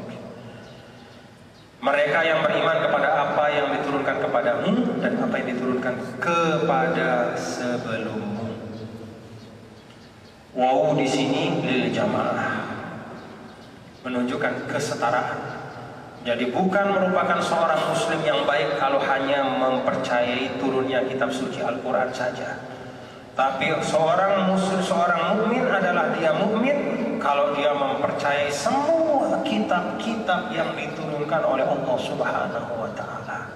Mereka yang beriman kepada apa yang diturunkan kepadamu dan apa yang diturunkan kepada sebelummu. Wawu di sini lil jamaah, menunjukkan kesetaraan. Jadi bukan merupakan seorang muslim yang baik kalau hanya mempercayai turunnya kitab suci Al-Quran saja. Tapi seorang muslim, seorang mukmin adalah dia mukmin kalau dia mempercayai semua kitab-kitab yang diturunkan oleh Allah Subhanahu wa taala.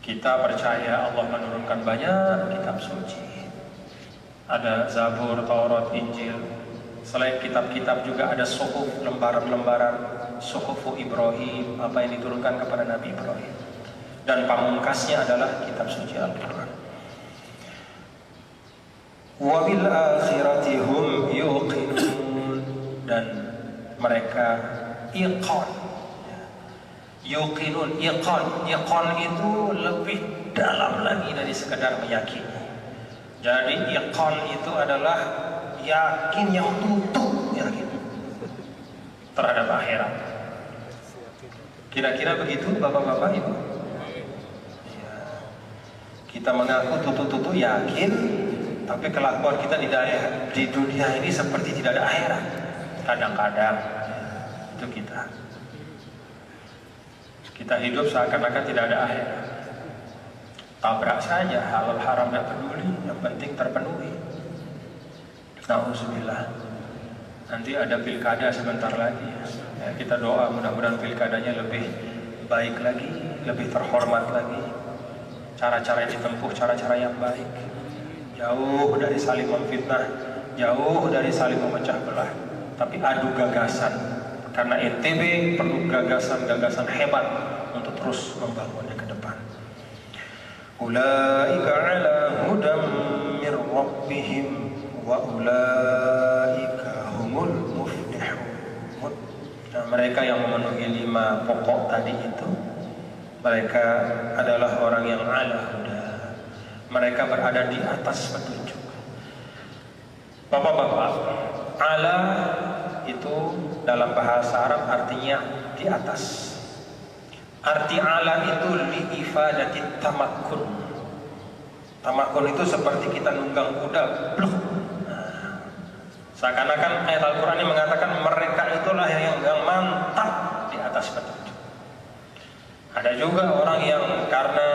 Kita percaya Allah menurunkan banyak kitab suci. Ada Zabur, Taurat, Injil. Selain kitab-kitab juga ada suhuf, lembaran-lembaran suhufu Ibrahim, apa yang diturunkan kepada Nabi Ibrahim. Dan pamungkasnya adalah kitab suci Al-Quran. Wa bil akhirati hum yuqinun. mereka iqan. Yuqinun, iqan itu lebih dalam lagi dari sekedar meyakini. Jadi iqan itu adalah yakin yang tutup, yakin terhadap akhirat. Kira-kira begitu bapak-bapak ibu? Ya. Kita mengaku tutup-tutup yakin, tapi kelakuan kita di dunia ini seperti tidak ada akhirat. Kadang-kadang itu kita hidup seakan-akan tidak ada akhirat. Tabrak saja, halal haram tidak peduli, yang penting terpenuhi. Nauzubillah. Nanti ada pilkada sebentar lagi. Ya, kita doa mudah-mudahan pilkadanya lebih baik lagi, lebih terhormat lagi. Cara-cara yang ditempuh, cara-cara yang baik. Jauh dari saling memfitnah, jauh dari saling memecah belah. Tapi adu gagasan. Karena NTB perlu gagasan-gagasan hebat untuk terus membangunnya ke depan. Ulaika ala hudam mir rabbihim wa ulaika humul muflihun. Nah, mereka yang memenuhi 5 pokok tadi itu, mereka adalah orang yang ala huda. Mereka berada di atas petunjuk. Bapak-bapak, ala itu dalam bahasa Arab artinya di atas. Arti ala itu li'ifadati tamakkun. Tamakkun itu seperti kita nunggang kuda, bluk. Nah, seakan-akan ayat Al-Quran ini mengatakan mereka itulah yang mantap di atas petunjuk. Ada juga orang yang karena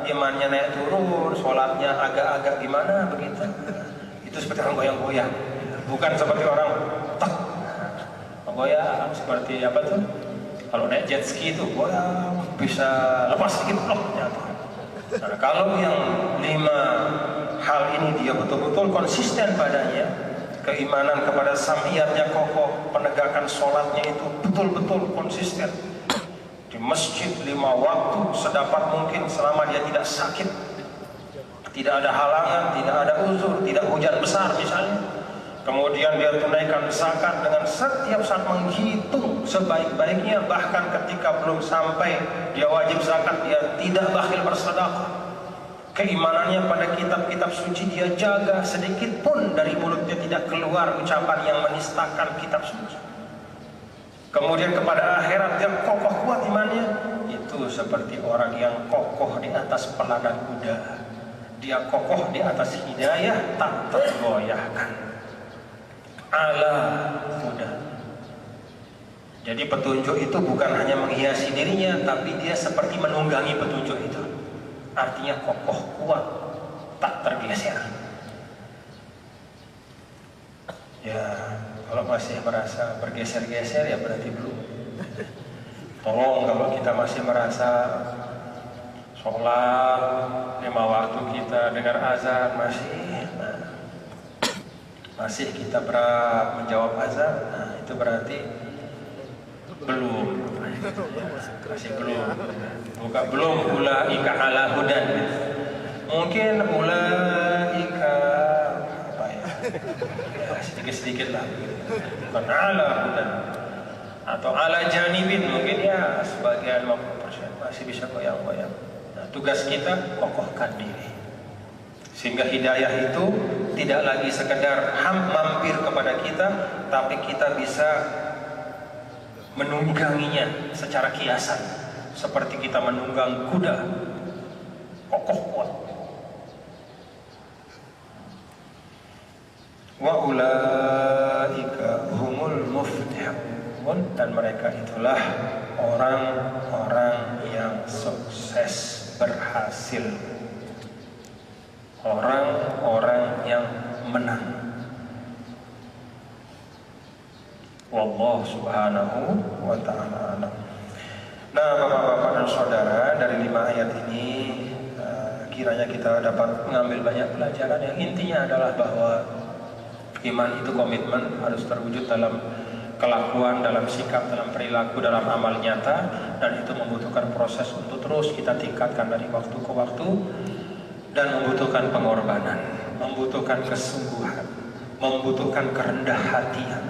imannya naik turun, sholatnya agak-agak gimana begitu. Itu seperti orang goyang-goyang. Bukan seperti orang tak goyang seperti apa tuh? Kalau naik jet ski itu goyang bisa lepas sedikit blok jatuh. Nah, kalau yang 5 hal ini dia betul-betul konsisten padanya, keimanan kepada samiyatnya kokoh, penegakan sholatnya itu betul-betul konsisten. Di masjid 5 waktu sedapat mungkin selama dia tidak sakit, tidak ada halangan, tidak ada uzur, tidak hujan besar misalnya. Kemudian dia tunaikan zakat dengan setiap saat menghitung sebaik-baiknya, bahkan ketika belum sampai dia wajib zakat dia tidak bakhil bersedekah. Keimanannya pada kitab-kitab suci dia jaga, sedikit pun dari mulutnya tidak keluar ucapan yang menistakan kitab suci. Kemudian kepada akhirat dia kokoh kuat imannya. Itu seperti orang yang kokoh di atas pelana kuda. Dia kokoh di atas hidayah, tak tergoyahkan. Ala huda. Jadi petunjuk itu bukan hanya menghiasi dirinya, tapi dia seperti menunggangi petunjuk itu. Artinya kokoh, kuat, tak tergeser. Ya, kalau masih merasa bergeser-geser ya berarti belum. Tolong kalau kita masih merasa sholat 5 waktu kita dengar azan masih kita berat menjawab azan, nah itu berarti belum, masih belum ulaika ala hudan. Mungkin ulaika apa ya sedikit-sedikit lah, bukan ala hudan atau ala janibin, mungkin ya sebagian 50% masih bisa goyang-goyang. Nah, tugas kita kokohkan diri sehingga hidayah itu tidak lagi sekedar mampir kepada kita, tapi kita bisa menungganginya secara kiasan, seperti kita menunggang kuda kokoh kuat. Wa ulaika humul muflihun, dan mereka itulah orang-orang yang sukses, berhasil, orang-orang yang menang. Wallahu subhanahu wa ta'ala alam. Nah, bapak-bapak dan saudara, dari 5 ayat ini kiranya kita dapat mengambil banyak pelajaran. Yang intinya adalah bahwa iman itu komitmen, harus terwujud dalam kelakuan, dalam sikap, dalam perilaku, dalam amal nyata, dan itu membutuhkan proses untuk terus kita tingkatkan dari waktu ke waktu, dan membutuhkan pengorbanan, membutuhkan kesungguhan, membutuhkan kerendah hatian.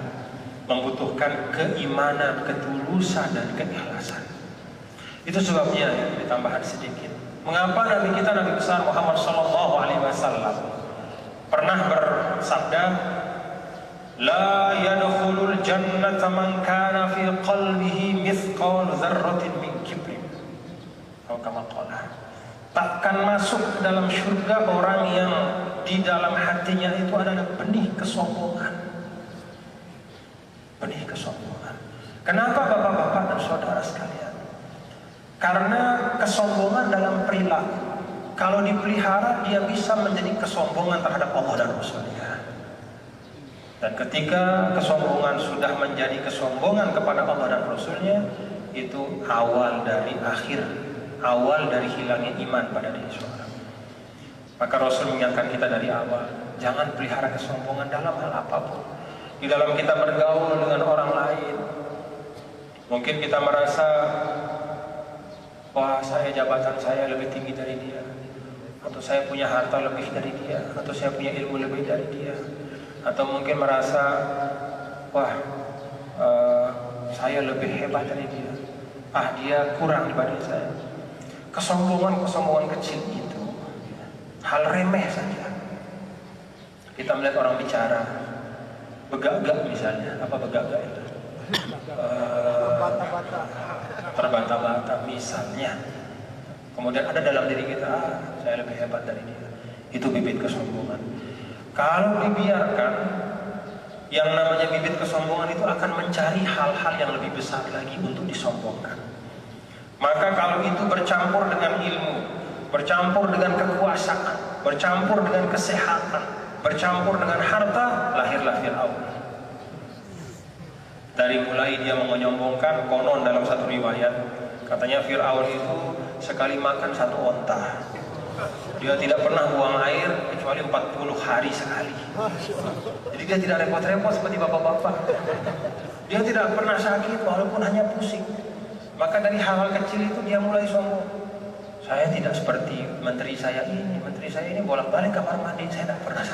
membutuhkan keimanan, ketulusan dan keikhlasan. Itu sebabnya ya, ditambahkan sedikit. Mengapa Nabi kita, Nabi besar Muhammad sallallahu alaihi wasallam pernah bersabda, "La yadkhulul jannata man kana fi qalbihi mithqal dzarratin min kibrin." Atau kama qala, takkan masuk ke dalam surga orang yang di dalam hatinya itu adalah benih kesombongan. Benih kesombongan. Kenapa bapak-bapak dan saudara sekalian? Karena kesombongan dalam perilaku, kalau dipelihara dia bisa menjadi kesombongan terhadap Allah dan Rasulnya. Dan ketika kesombongan sudah menjadi kesombongan kepada Allah dan Rasulnya, itu awal dari akhir, awal dari hilangnya iman pada diri seorang. Maka Rasul mengingatkan kita dari awal, jangan pelihara kesombongan dalam hal apapun. Di dalam kita bergaul dengan orang lain, mungkin kita merasa, wah jabatan saya lebih tinggi dari dia, atau saya punya harta lebih dari dia, atau saya punya ilmu lebih dari dia, atau mungkin merasa, wah saya lebih hebat dari dia, dia kurang dibanding saya. Kesombongan kecil itu hal remeh saja. Kita melihat orang bicara begagak misalnya, apa begagak itu? Terbata-bata misalnya. Kemudian ada dalam diri kita, saya lebih hebat dari dia. Itu bibit kesombongan. Kalau dibiarkan, yang namanya bibit kesombongan itu akan mencari hal-hal yang lebih besar lagi untuk disombongkan. Maka kalau itu bercampur dengan ilmu, bercampur dengan kekuasaan, bercampur dengan kesehatan, bercampur dengan harta, lahirlah Fir'aun. Dari mulai dia menyombongkan, konon dalam satu riwayat, katanya Fir'aun itu sekali makan 1 onta. Dia tidak pernah buang air kecuali 40 hari sekali. Jadi dia tidak repot-repot seperti bapak-bapak. Dia tidak pernah sakit walaupun hanya pusing. Maka dari hal-hal kecil itu dia mulai sombong. Saya tidak seperti menteri saya ini bolak-balik kamar mandi, saya tidak pernah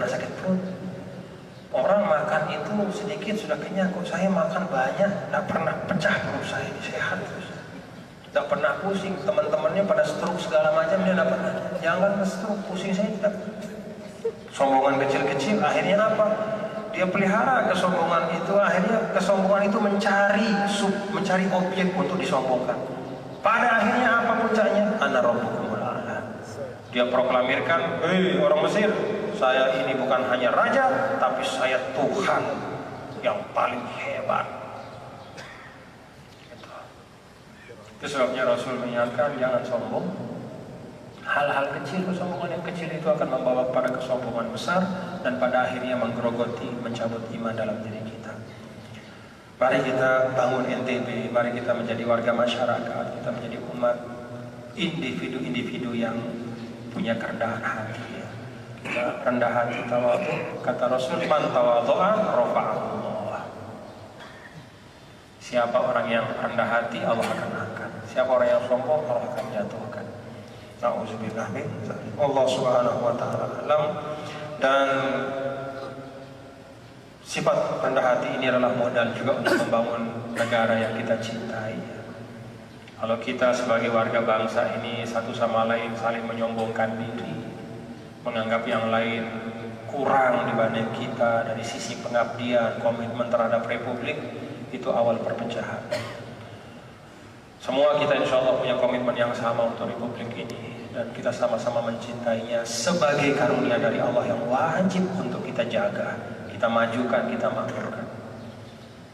sakit perut. Orang makan itu sedikit sudah kenyang, kok saya makan banyak, tidak pernah pecah perut saya, sehat terus. Tidak pernah pusing, teman-temannya pada stroke segala macam, dia tidak pernah. Jangan stroke, pusing saya tidak. Sombongan kecil-kecil, akhirnya apa? Dia pelihara kesombongan itu, akhirnya kesombongan itu mencari objek untuk disombongkan. Pada akhirnya apa puncaknya? Ana rabbukumul a'la. Dia proklamirkan, hei orang Mesir, saya ini bukan hanya raja, tapi saya Tuhan yang paling hebat. Itu sebabnya Rasul mengingatkan jangan sombong. Hal-hal kecil, kesombongan yang kecil itu akan membawa pada kesombongan besar dan pada akhirnya menggerogoti, mencabut iman dalam diri kita. Mari kita bangun NTB, mari kita menjadi warga masyarakat, kita menjadi umat, individu-individu yang punya kerendahan hati. Kita rendah hati, tawadhu. Kata Rasul, man tawadhu'a rafa'ahullah. Siapa orang yang rendah hati, Allah akan angkat. Siapa orang yang sombong, Allah akan jatuhkan. Na'udzubillah min dzalik. Allah Subhanahu wa taala alam. Dan sifat rendah hati ini adalah modal juga untuk membangun negara yang kita cintai. Kalau kita sebagai warga bangsa ini satu sama lain saling menyombongkan diri, menganggap yang lain kurang dibanding kita dari sisi pengabdian, komitmen terhadap republik, itu awal perpecahan. Semua kita insya Allah punya komitmen yang sama untuk republik ini, dan kita sama-sama mencintainya sebagai karunia dari Allah yang wajib untuk kita jaga, kita majukan, kita makmurkan.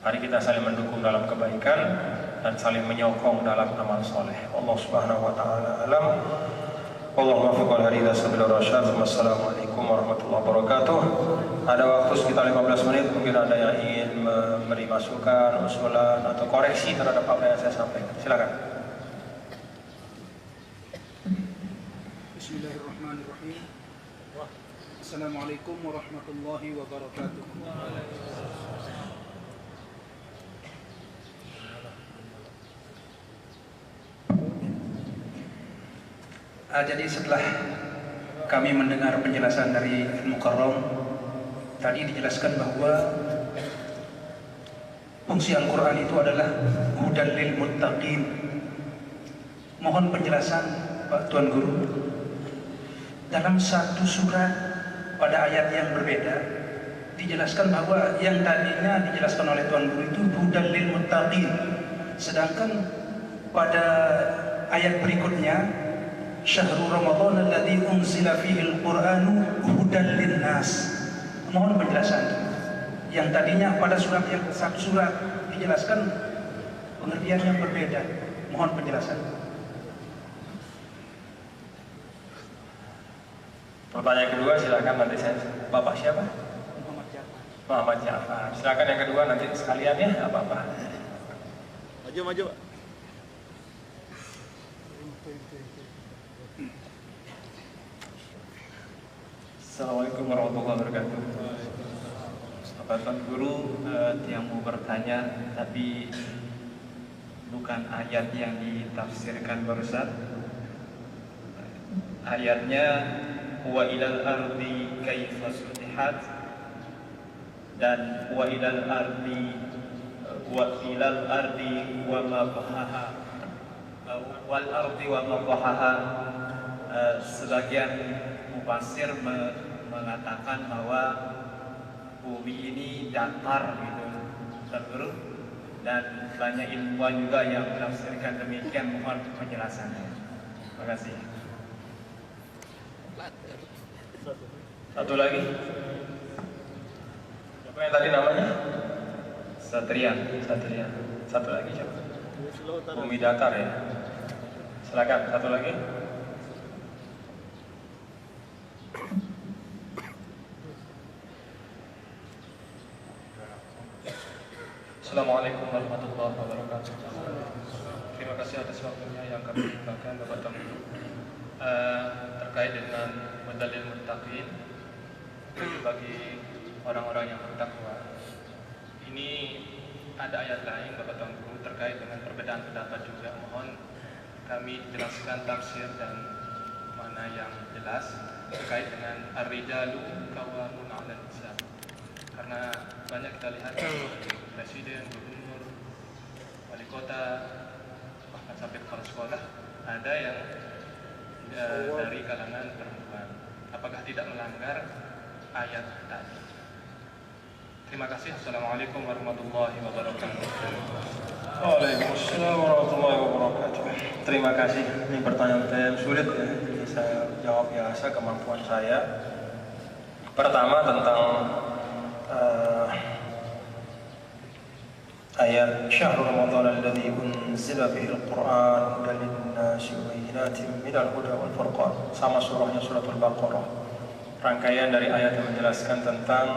Mari kita saling mendukung dalam kebaikan dan saling menyokong dalam amal soleh. Allah Subhanahu wa taala alam. Allahumma fiqhal hadida sabil rasyad. Wassalamualaikum warahmatullahi wabarakatuh. Ada waktu sekitar 15 menit, mungkin ada yang ingin memberi masukan, usulan atau koreksi terhadap apa yang saya sampaikan. Silakan. Bismillahirrahmanirrahim. Assalamualaikum warahmatullahi wabarakatuh. Jadi setelah kami mendengar penjelasan dari Al-Mukarram, tadi dijelaskan bahwa fungsi Al-Quran itu adalah hudan lil muttaqin. Mohon penjelasan Pak Tuan Guru. Dalam satu surat pada ayat yang berbeda dijelaskan bahwa yang tadinya dijelaskan oleh Tuan Guru itu hudan lil muttaqin, sedangkan pada ayat berikutnya syahrul ramadan alladzi unzila fihi al-Qur'anu hudan linnas. Mohon penjelasan. Yang tadinya pada surat yang satu surat dijelaskan pengertian yang berbeda. Mohon penjelasan. Pertanyaan kedua silakan nanti saya. Bapak siapa? Muhammad Jafar. Muhammad Jafar. Silakan yang kedua nanti sekalian ya, apa-apa. Maju. Assalamualaikum warahmatullahi wabarakatuh. Bapak Tuan Guru, yang mau bertanya tapi bukan ayat yang ditafsirkan barusan. Ayatnya wa ilal ardi kaifa sutihat dan wa ilal ardi wa ma bahaha wal ardi wa ma bahaha. Sebagian mufassir mengatakan bahwa bumi ini datar gitu, terus, dan banyak ilmuwan juga yang menafsirkan demikian. Mohon penjelasannya. Terima kasih. Satu lagi. Siapa yang tadi namanya? Satrian. Satu lagi siapa? Bumi datar ya. Silakan satu lagi. Assalamualaikum warahmatullahi wabarakatuh. Terima kasih atas waktunya yang kami berikan Bapak Tuan Guru. Terkait dengan dalil muttaqin bagi orang-orang yang bertakwa. Ini ada ayat lain Bapak Tuan Guru terkait dengan perbedaan pendapat juga. Mohon kami jelaskan tafsir dan mana yang jelas terkait dengan ar-rijalu qawwamun 'alan nisa. Karena banyak kita lihat presiden, gubernur, wali kota, bahkan sampai kepala sekolah ada yang dari kalangan perempuan. Apakah tidak melanggar ayat tadi? Terima kasih. Assalamualaikum warahmatullahi wabarakatuh. Waalaikumsalam warahmatullahi wabarakatuh. Terima kasih. Ini pertanyaan sulit ya. Jadi saya jawab biasa kemampuan saya. Pertama tentang ayat syahrul ramadan alladzi unzila fihi al-Qur'an hudan lin-nasi wa bayyinatin minal huda wal furqan. Sama surahnya suratul Baqarah. Rangkaian dari ayat yang menjelaskan tentang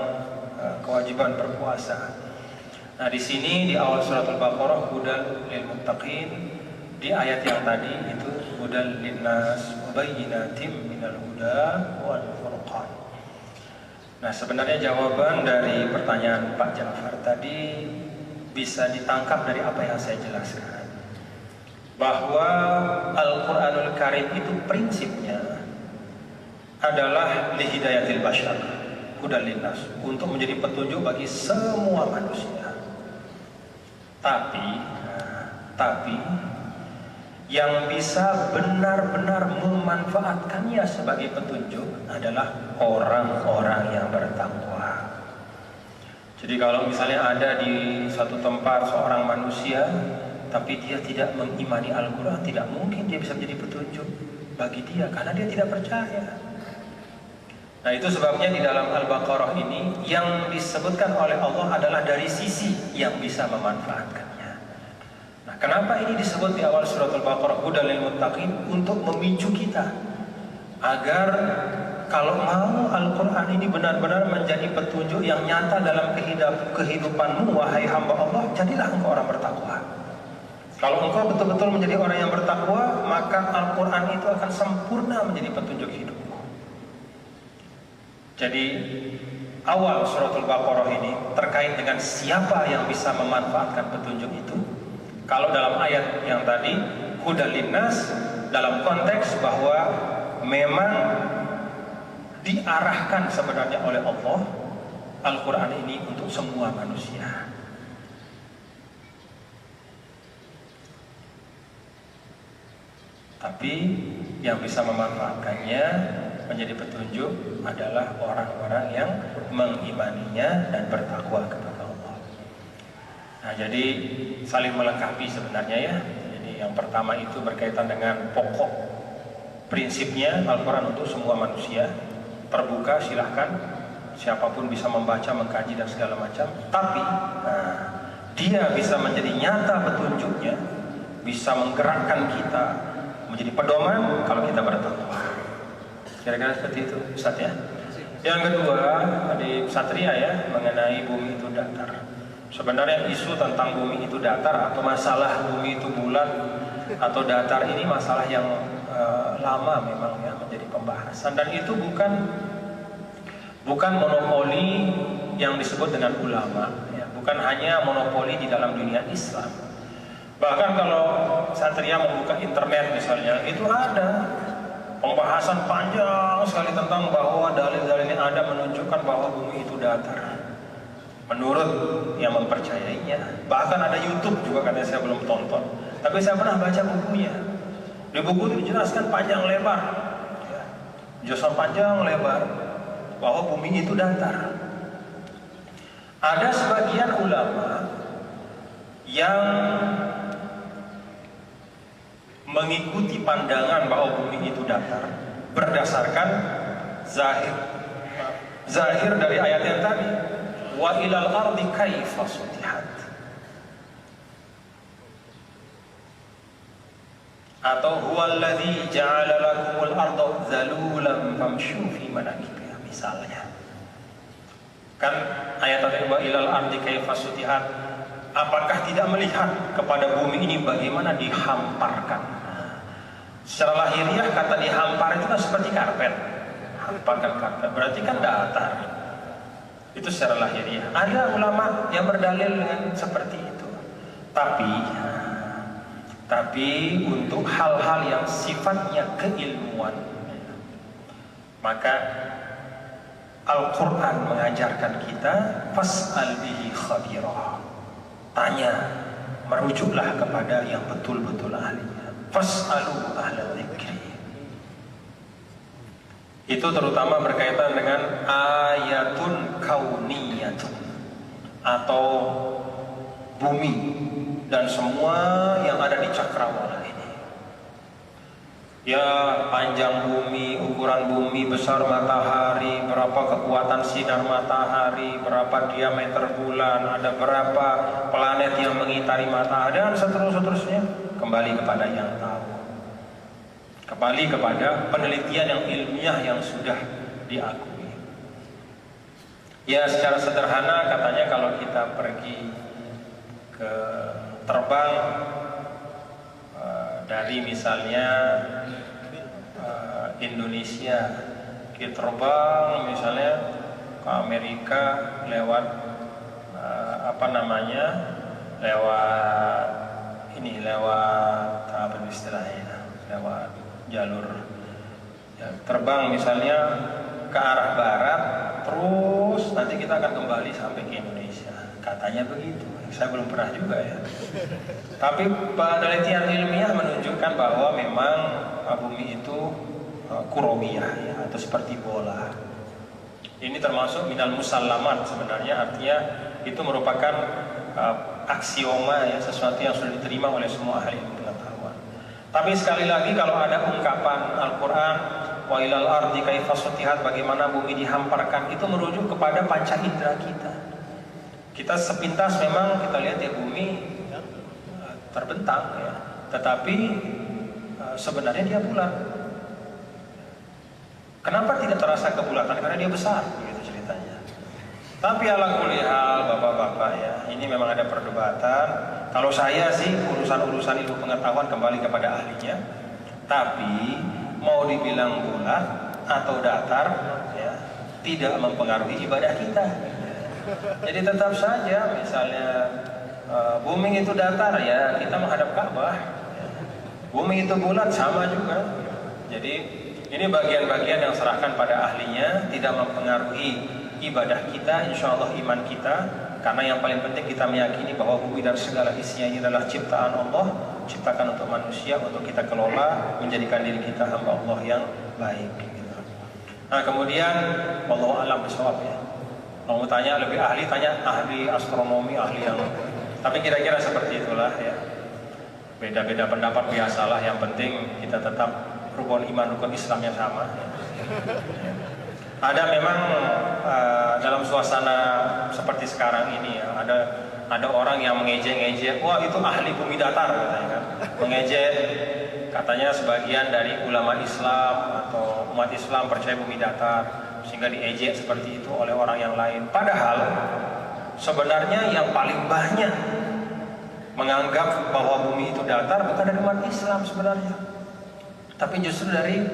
kewajiban berpuasa. Nah, di sini di awal suratul Baqarah hudan lil muttaqin, di ayat yang tadi itu hudan linnas wa bayyinatin minal huda wal furqan. Nah, sebenarnya jawaban dari pertanyaan Pak Jafar tadi bisa ditangkap dari apa yang saya jelaskan, bahwa Al-Quranul Karim itu prinsipnya adalah lihidayatil bashar, hudan linnas, untuk menjadi petunjuk bagi semua manusia. Tapi yang bisa benar-benar memanfaatkannya sebagai petunjuk adalah orang-orang yang bertakwa. Jadi kalau misalnya ada di suatu tempat seorang manusia tapi dia tidak mengimani Al-Quran, tidak mungkin dia bisa menjadi petunjuk bagi dia karena dia tidak percaya. Nah, itu sebabnya di dalam Al-Baqarah ini yang disebutkan oleh Allah adalah dari sisi yang bisa memanfaatkannya. Nah, kenapa ini disebut di awal surat Al-Baqarah hudan lil muttaqin? Untuk memicu kita agar kalau mau Al-Quran ini benar-benar menjadi petunjuk yang nyata dalam kehidupanmu, wahai hamba Allah, jadilah engkau orang bertakwa. Kalau engkau betul-betul menjadi orang yang bertakwa, maka Al-Quran itu akan sempurna menjadi petunjuk hidupmu. Jadi awal suratul Baqarah ini terkait dengan siapa yang bisa memanfaatkan petunjuk itu. Kalau dalam ayat yang tadi hudan linnas, dalam konteks bahwa memang diarahkan sebenarnya oleh Allah Al-Quran ini untuk semua manusia. Tapi yang bisa memanfaatkannya menjadi petunjuk adalah orang-orang yang mengimaninya dan bertakwa kepada Allah. Nah, jadi saling melengkapi sebenarnya ya. Jadi yang pertama itu berkaitan dengan pokok prinsipnya Al-Quran untuk semua manusia. Terbuka, silahkan, siapapun bisa membaca, mengkaji dan segala macam. Tapi dia bisa menjadi nyata petunjuknya, bisa menggerakkan kita menjadi pedoman kalau kita bertakwa. Kira-kira seperti itu, Ustaz ya. Yang kedua, di Satria ya, mengenai bumi itu datar. Sebenarnya isu tentang bumi itu datar atau masalah bumi itu bulat atau datar ini masalah yang lama memang ya menjadi pembahasan, dan itu bukan monopoli yang disebut dengan ulama ya, bukan hanya monopoli di dalam dunia Islam. Bahkan kalau Satria membuka internet misalnya, itu ada pembahasan panjang sekali tentang bahwa dalil-dalil ini ada menunjukkan bahwa bumi itu datar menurut yang mempercayainya. Bahkan ada YouTube juga, katanya saya belum tonton, tapi saya pernah baca bukunya. Di buku itu dijelaskan panjang lebar ya, dijelaskan panjang lebar bahwa bumi itu datar. Ada sebagian ulama yang mengikuti pandangan bahwa bumi itu datar berdasarkan zahir dari ayat yang tadi, wa ilal ardi kaifa sutihat, atau huwallazi ja'ala lakumul arda zalulan famshu fi manakibiha misalnya. Kan ayat tadi wa ilal ardi kaifa sutihat, apakah tidak melihat kepada bumi ini bagaimana dihamparkan. Secara lahiriah kata dihampar itu kan seperti karpet, hamparkan karpet, berarti kan datar. Itu secara lahiriah. Ada ulama yang berdalil dengan seperti itu. Tapi untuk hal-hal yang sifatnya keilmuan, maka Al-Quran mengajarkan kita fas'al bihi khabirah, tanya, merujuklah kepada yang betul-betul ahlinya. Fas'alu ahla dzikri. Itu terutama berkaitan dengan ayatun kauniyatun atau bumi dan semua yang ada di cakrawala ini. Ya, panjang bumi, ukuran bumi, besar matahari, berapa kekuatan sinar matahari, berapa diameter bulan, ada berapa planet yang mengitari matahari, dan seterusnya. Kembali kepada yang tahu, kembali kepada penelitian yang ilmiah yang sudah diakui. Ya, secara sederhana katanya kalau kita pergi ke terbang dari misalnya Indonesia, kita terbang misalnya ke Amerika lewat lewat apa istilahnya, lewat jalur ya, terbang misalnya ke arah barat, terus nanti kita akan kembali sampai ke Indonesia, katanya begitu. Saya belum pernah juga ya, tapi penelitian ilmiah menunjukkan bahwa memang bumi itu kurawiyah ya, atau seperti bola. Ini termasuk minal musallamat sebenarnya, artinya itu merupakan aksioma ya, sesuatu yang sudah diterima oleh semua ahli pengetahuan. Tapi sekali lagi kalau ada ungkapan Al-Quran wa ilal ardi kaifa sutihat, bagaimana bumi dihamparkan, itu merujuk kepada panca indera kita. Kita sepintas memang kita lihat ya bumi terbentang ya, tetapi sebenarnya dia bulat. Kenapa tidak terasa kebulatan? Karena dia besar, begitu ceritanya. Tapi ala kulli hal bapak-bapak ya, ini memang ada perdebatan. Kalau saya sih urusan-urusan ilmu pengetahuan kembali kepada ahlinya. Tapi mau dibilang bulat atau datar ya, tidak mempengaruhi ibadah kita. Jadi tetap saja misalnya bumi itu datar ya, kita menghadap Ka'bah. Bumi itu bulat sama juga. Jadi ini bagian-bagian yang serahkan pada ahlinya, tidak mempengaruhi ibadah kita, insya Allah iman kita Karena yang paling penting kita meyakini bahwa bumi dan segala isinya ini adalah ciptaan Allah, ciptakan untuk manusia, untuk kita kelola, menjadikan diri kita hamba Allah yang baik. Gitu. Nah kemudian, wallahu a'lam bishawab ya. Mau tanya lebih ahli, tanya ahli astronomi, ahli yang. Tapi kira-kira seperti itulah ya. Beda-beda pendapat biasalah. Yang penting kita tetap rukun iman, rukun Islamnya sama. Ya. Ada memang dalam suasana seperti sekarang ini ya, ada orang yang mengejek-ngejek, wah itu ahli bumi datar katanya kan, mengejek katanya sebagian dari ulama Islam atau umat Islam percaya bumi datar, sehingga diejek seperti itu oleh orang yang lain. Padahal sebenarnya yang paling banyak menganggap bahwa bumi itu datar bukan dari umat Islam sebenarnya, tapi justru dari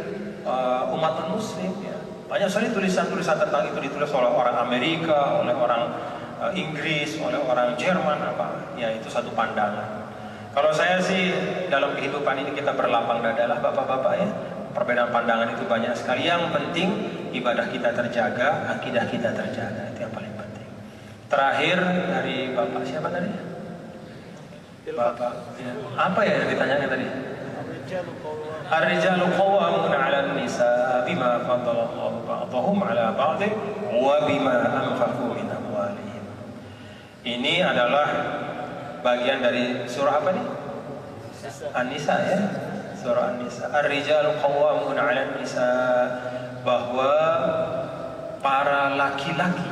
umat non-Muslim ya. Banyak sekali tulisan-tulisan tentang itu ditulis oleh orang Amerika, oleh orang Inggris, oleh orang Jerman apa. Ya itu satu pandangan. Kalau saya sih dalam kehidupan ini kita berlapang dadalah bapak-bapak ya. Perbedaan pandangan itu banyak sekali. Yang penting ibadah kita terjaga, akidah kita terjaga, itu yang paling penting. Terakhir dari bapak siapa tadi? Bapak. Ya. Apa ya yang ditanyakan tadi? Ar-rijalu qawwamuna 'alan nisa bima faddala Allahu ba'dahum 'ala ba'd wa bima anfaqu min amwalihim. Ini adalah bagian dari surah apa nih? An-Nisa ya. Surah An-Nisa. Ar-rijalu qawwamuna 'alan nisa, bahwa para laki-laki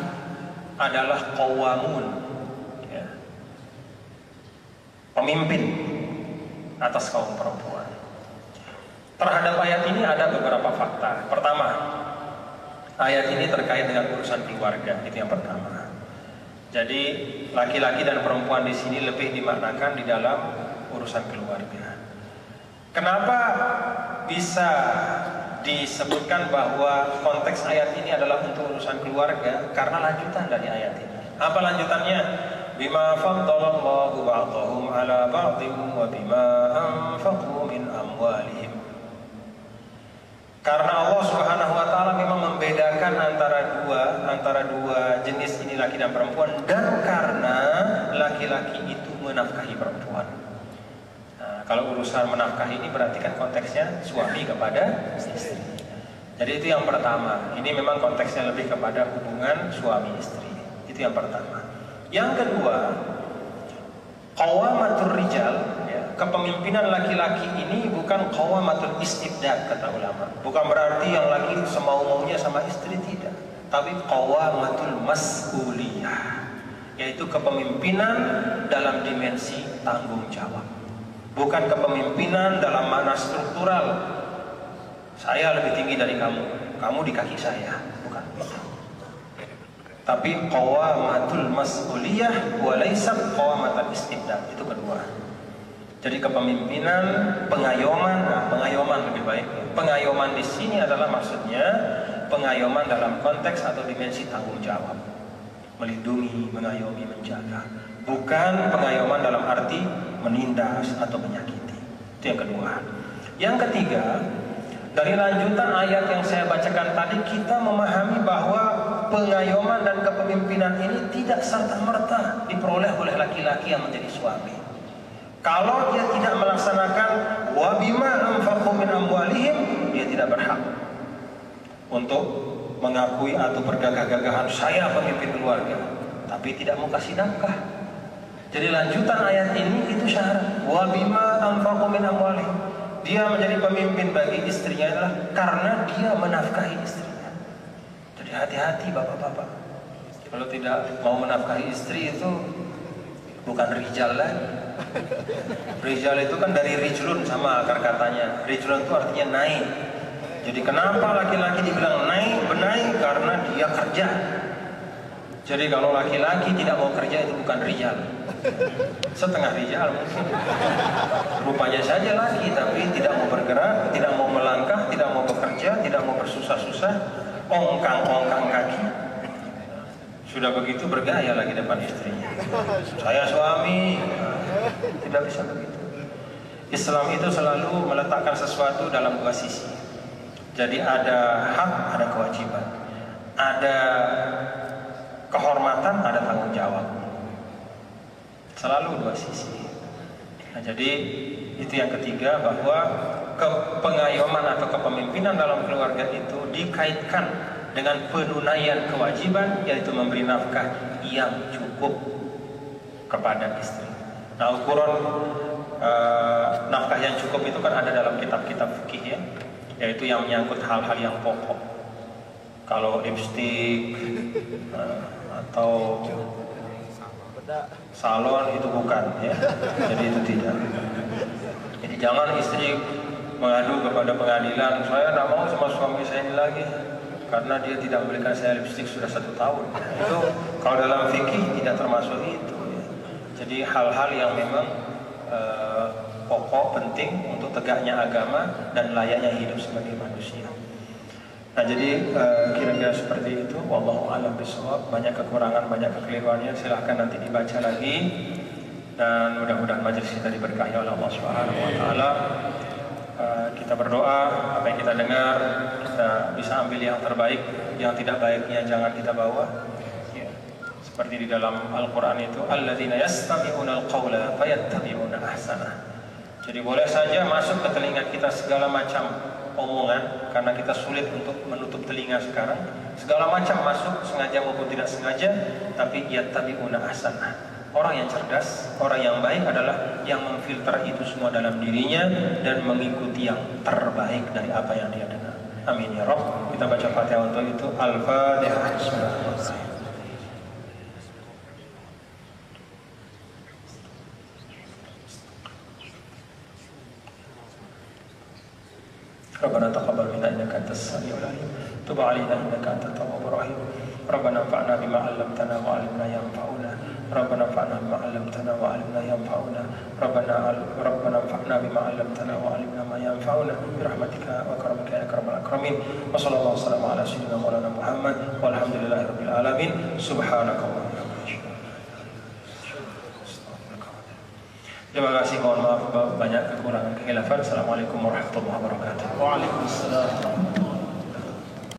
adalah qawwamun ya. Pemimpin atas kaum perempuan. Terhadap ayat ini ada beberapa fakta. Pertama, ayat ini terkait dengan urusan keluarga, itu yang pertama. Jadi laki-laki dan perempuan di sini lebih dimaknakan di dalam urusan keluarga. Kenapa bisa disebutkan bahwa konteks ayat ini adalah untuk urusan keluarga? Karena lanjutan dari ayat ini. Apa lanjutannya? Bima faddalallahu ba'dahum 'ala ba'din wa bima anfaqu min amwalihim. Karena Allah Subhanahu wa taala memang membedakan antara dua jenis ini, laki dan perempuan, dan karena laki-laki itu menafkahi perempuan. Nah, kalau urusan menafkahi ini berarti kan konteksnya suami kepada istri. Jadi itu yang pertama. Ini memang konteksnya lebih kepada hubungan suami istri. Itu yang pertama. Yang kedua, qawamatur rijal, kepemimpinan laki-laki ini bukan qawamatul istibdad kata ulama. Bukan berarti yang laki semau-maunya sama istri, tidak. Tapi qawamatul mas'uliyah, yaitu kepemimpinan dalam dimensi tanggung jawab. Bukan kepemimpinan dalam makna struktural. Saya lebih tinggi dari kamu, kamu di kaki saya. Bukan. Tapi qawamatul mas'uliyah wa laysa qawamatul istibdad. Itu kedua. Jadi kepemimpinan, pengayoman, pengayoman lebih baik. Pengayoman di sini adalah maksudnya pengayoman dalam konteks atau dimensi tanggung jawab, melindungi, mengayomi, menjaga. Bukan pengayoman dalam arti menindas atau menyakiti. Itu yang kedua. Yang ketiga, dari lanjutan ayat yang saya bacakan tadi, kita memahami bahwa pengayoman dan kepemimpinan ini tidak serta-merta diperoleh oleh laki-laki yang menjadi suami. Kalau dia tidak melaksanakan wa bima anfaqu min amwalihim, dia tidak berhak untuk mengakui atau bergagah-gagahan saya pemimpin keluarga, tapi tidak mau kasih nafkah. Jadi lanjutan ayat ini itu syarat wa bima anfaqu min amwalihim. Dia menjadi pemimpin bagi istrinya adalah karena dia menafkahi istrinya. Jadi hati-hati bapak-bapak. Kalau tidak mau menafkahi istri itu bukan rijal lagi. Rijal itu kan dari rijlun sama akar katanya. Rijlun itu artinya naik. Jadi kenapa laki-laki dibilang naik? Benaik karena dia kerja. Jadi kalau laki-laki tidak mau kerja itu bukan rijal. Setengah rijal mungkin. Rupanya saja laki tapi tidak mau bergerak, tidak mau melangkah, tidak mau bekerja, tidak mau bersusah-susah, ongkang-ongkang kaki. Sudah begitu bergaya lagi depan istrinya. Saya suami. Tidak bisa begitu. Islam itu selalu meletakkan sesuatu dalam dua sisi. Jadi ada hak, ada kewajiban. Ada kehormatan, ada tanggung jawab. selalu dua sisi. Nah, jadi itu yang ketiga, bahwa pengayoman atau kepemimpinan dalam keluarga itu dikaitkan dengan penunaian kewajiban, yaitu memberi nafkah yang cukup kepada istri. Nah, ukuran nafkah yang cukup itu kan ada dalam kitab-kitab fikih ya, yaitu yang menyangkut hal-hal yang pokok. Kalau lipstik atau salon itu bukan ya, jadi itu tidak. Jadi jangan istri mengadu kepada pengadilan, saya tidak mau sama suami saya ini lagi karena dia tidak membelikan saya lipstik sudah 1 tahun. Itu kalau dalam fikih tidak termasuk itu ya. Jadi hal-hal yang memang pokok, penting untuk tegaknya agama dan layaknya hidup sebagai manusia. Nah, jadi kira-kira seperti itu. Wallahu a'lam bishawab. Banyak kekurangan, banyak kekeliruannya, silahkan nanti dibaca lagi. Dan mudah-mudahan majelis kita diberkahi oleh Allah Subhanahu wa taala. Kita berdoa, apa yang kita dengar kita bisa ambil yang terbaik, yang tidak baiknya jangan kita bawa. Ya. Seperti di dalam Al-Qur'an itu, alladzina yastami'una al-qaula fayattabi'una ahsanah. Jadi boleh saja masuk ke telinga kita segala macam omongan, karena kita sulit untuk menutup telinga sekarang. Segala macam masuk, sengaja maupun tidak sengaja, tapi yattabi'una ahsanah. Orang yang cerdas, orang yang baik adalah yang memfilter itu semua dalam dirinya dan mengikuti yang terbaik dari apa yang dia dengar. Amin ya Rabb. Kita baca Fatihah untuk itu. Al-Fatihah. Bismillahirrahmanirrahim. ربنا تقبل منا انك انت السميع العليم تب علينا انك انت التواب الرحيم ربنا انفعنا بما علمتنا وعلمنا ينفعنا ربنا انفعنا بما علمتنا وعلمنا ينفعنا ربنا انفعنا بما علمتنا وعلمنا ما ينفعنا برحمتك وكرمك يا اكرم الاكرمين وصلى الله وسلم على سيدنا مولانا محمد والحمد لله رب العالمين سبحانك اللهم وبحمدك. Terima kasih, mohon maaf banyak kekurangan kekhilafan. Assalamualaikum warahmatullahi wabarakatuh. Waalaikumsalam.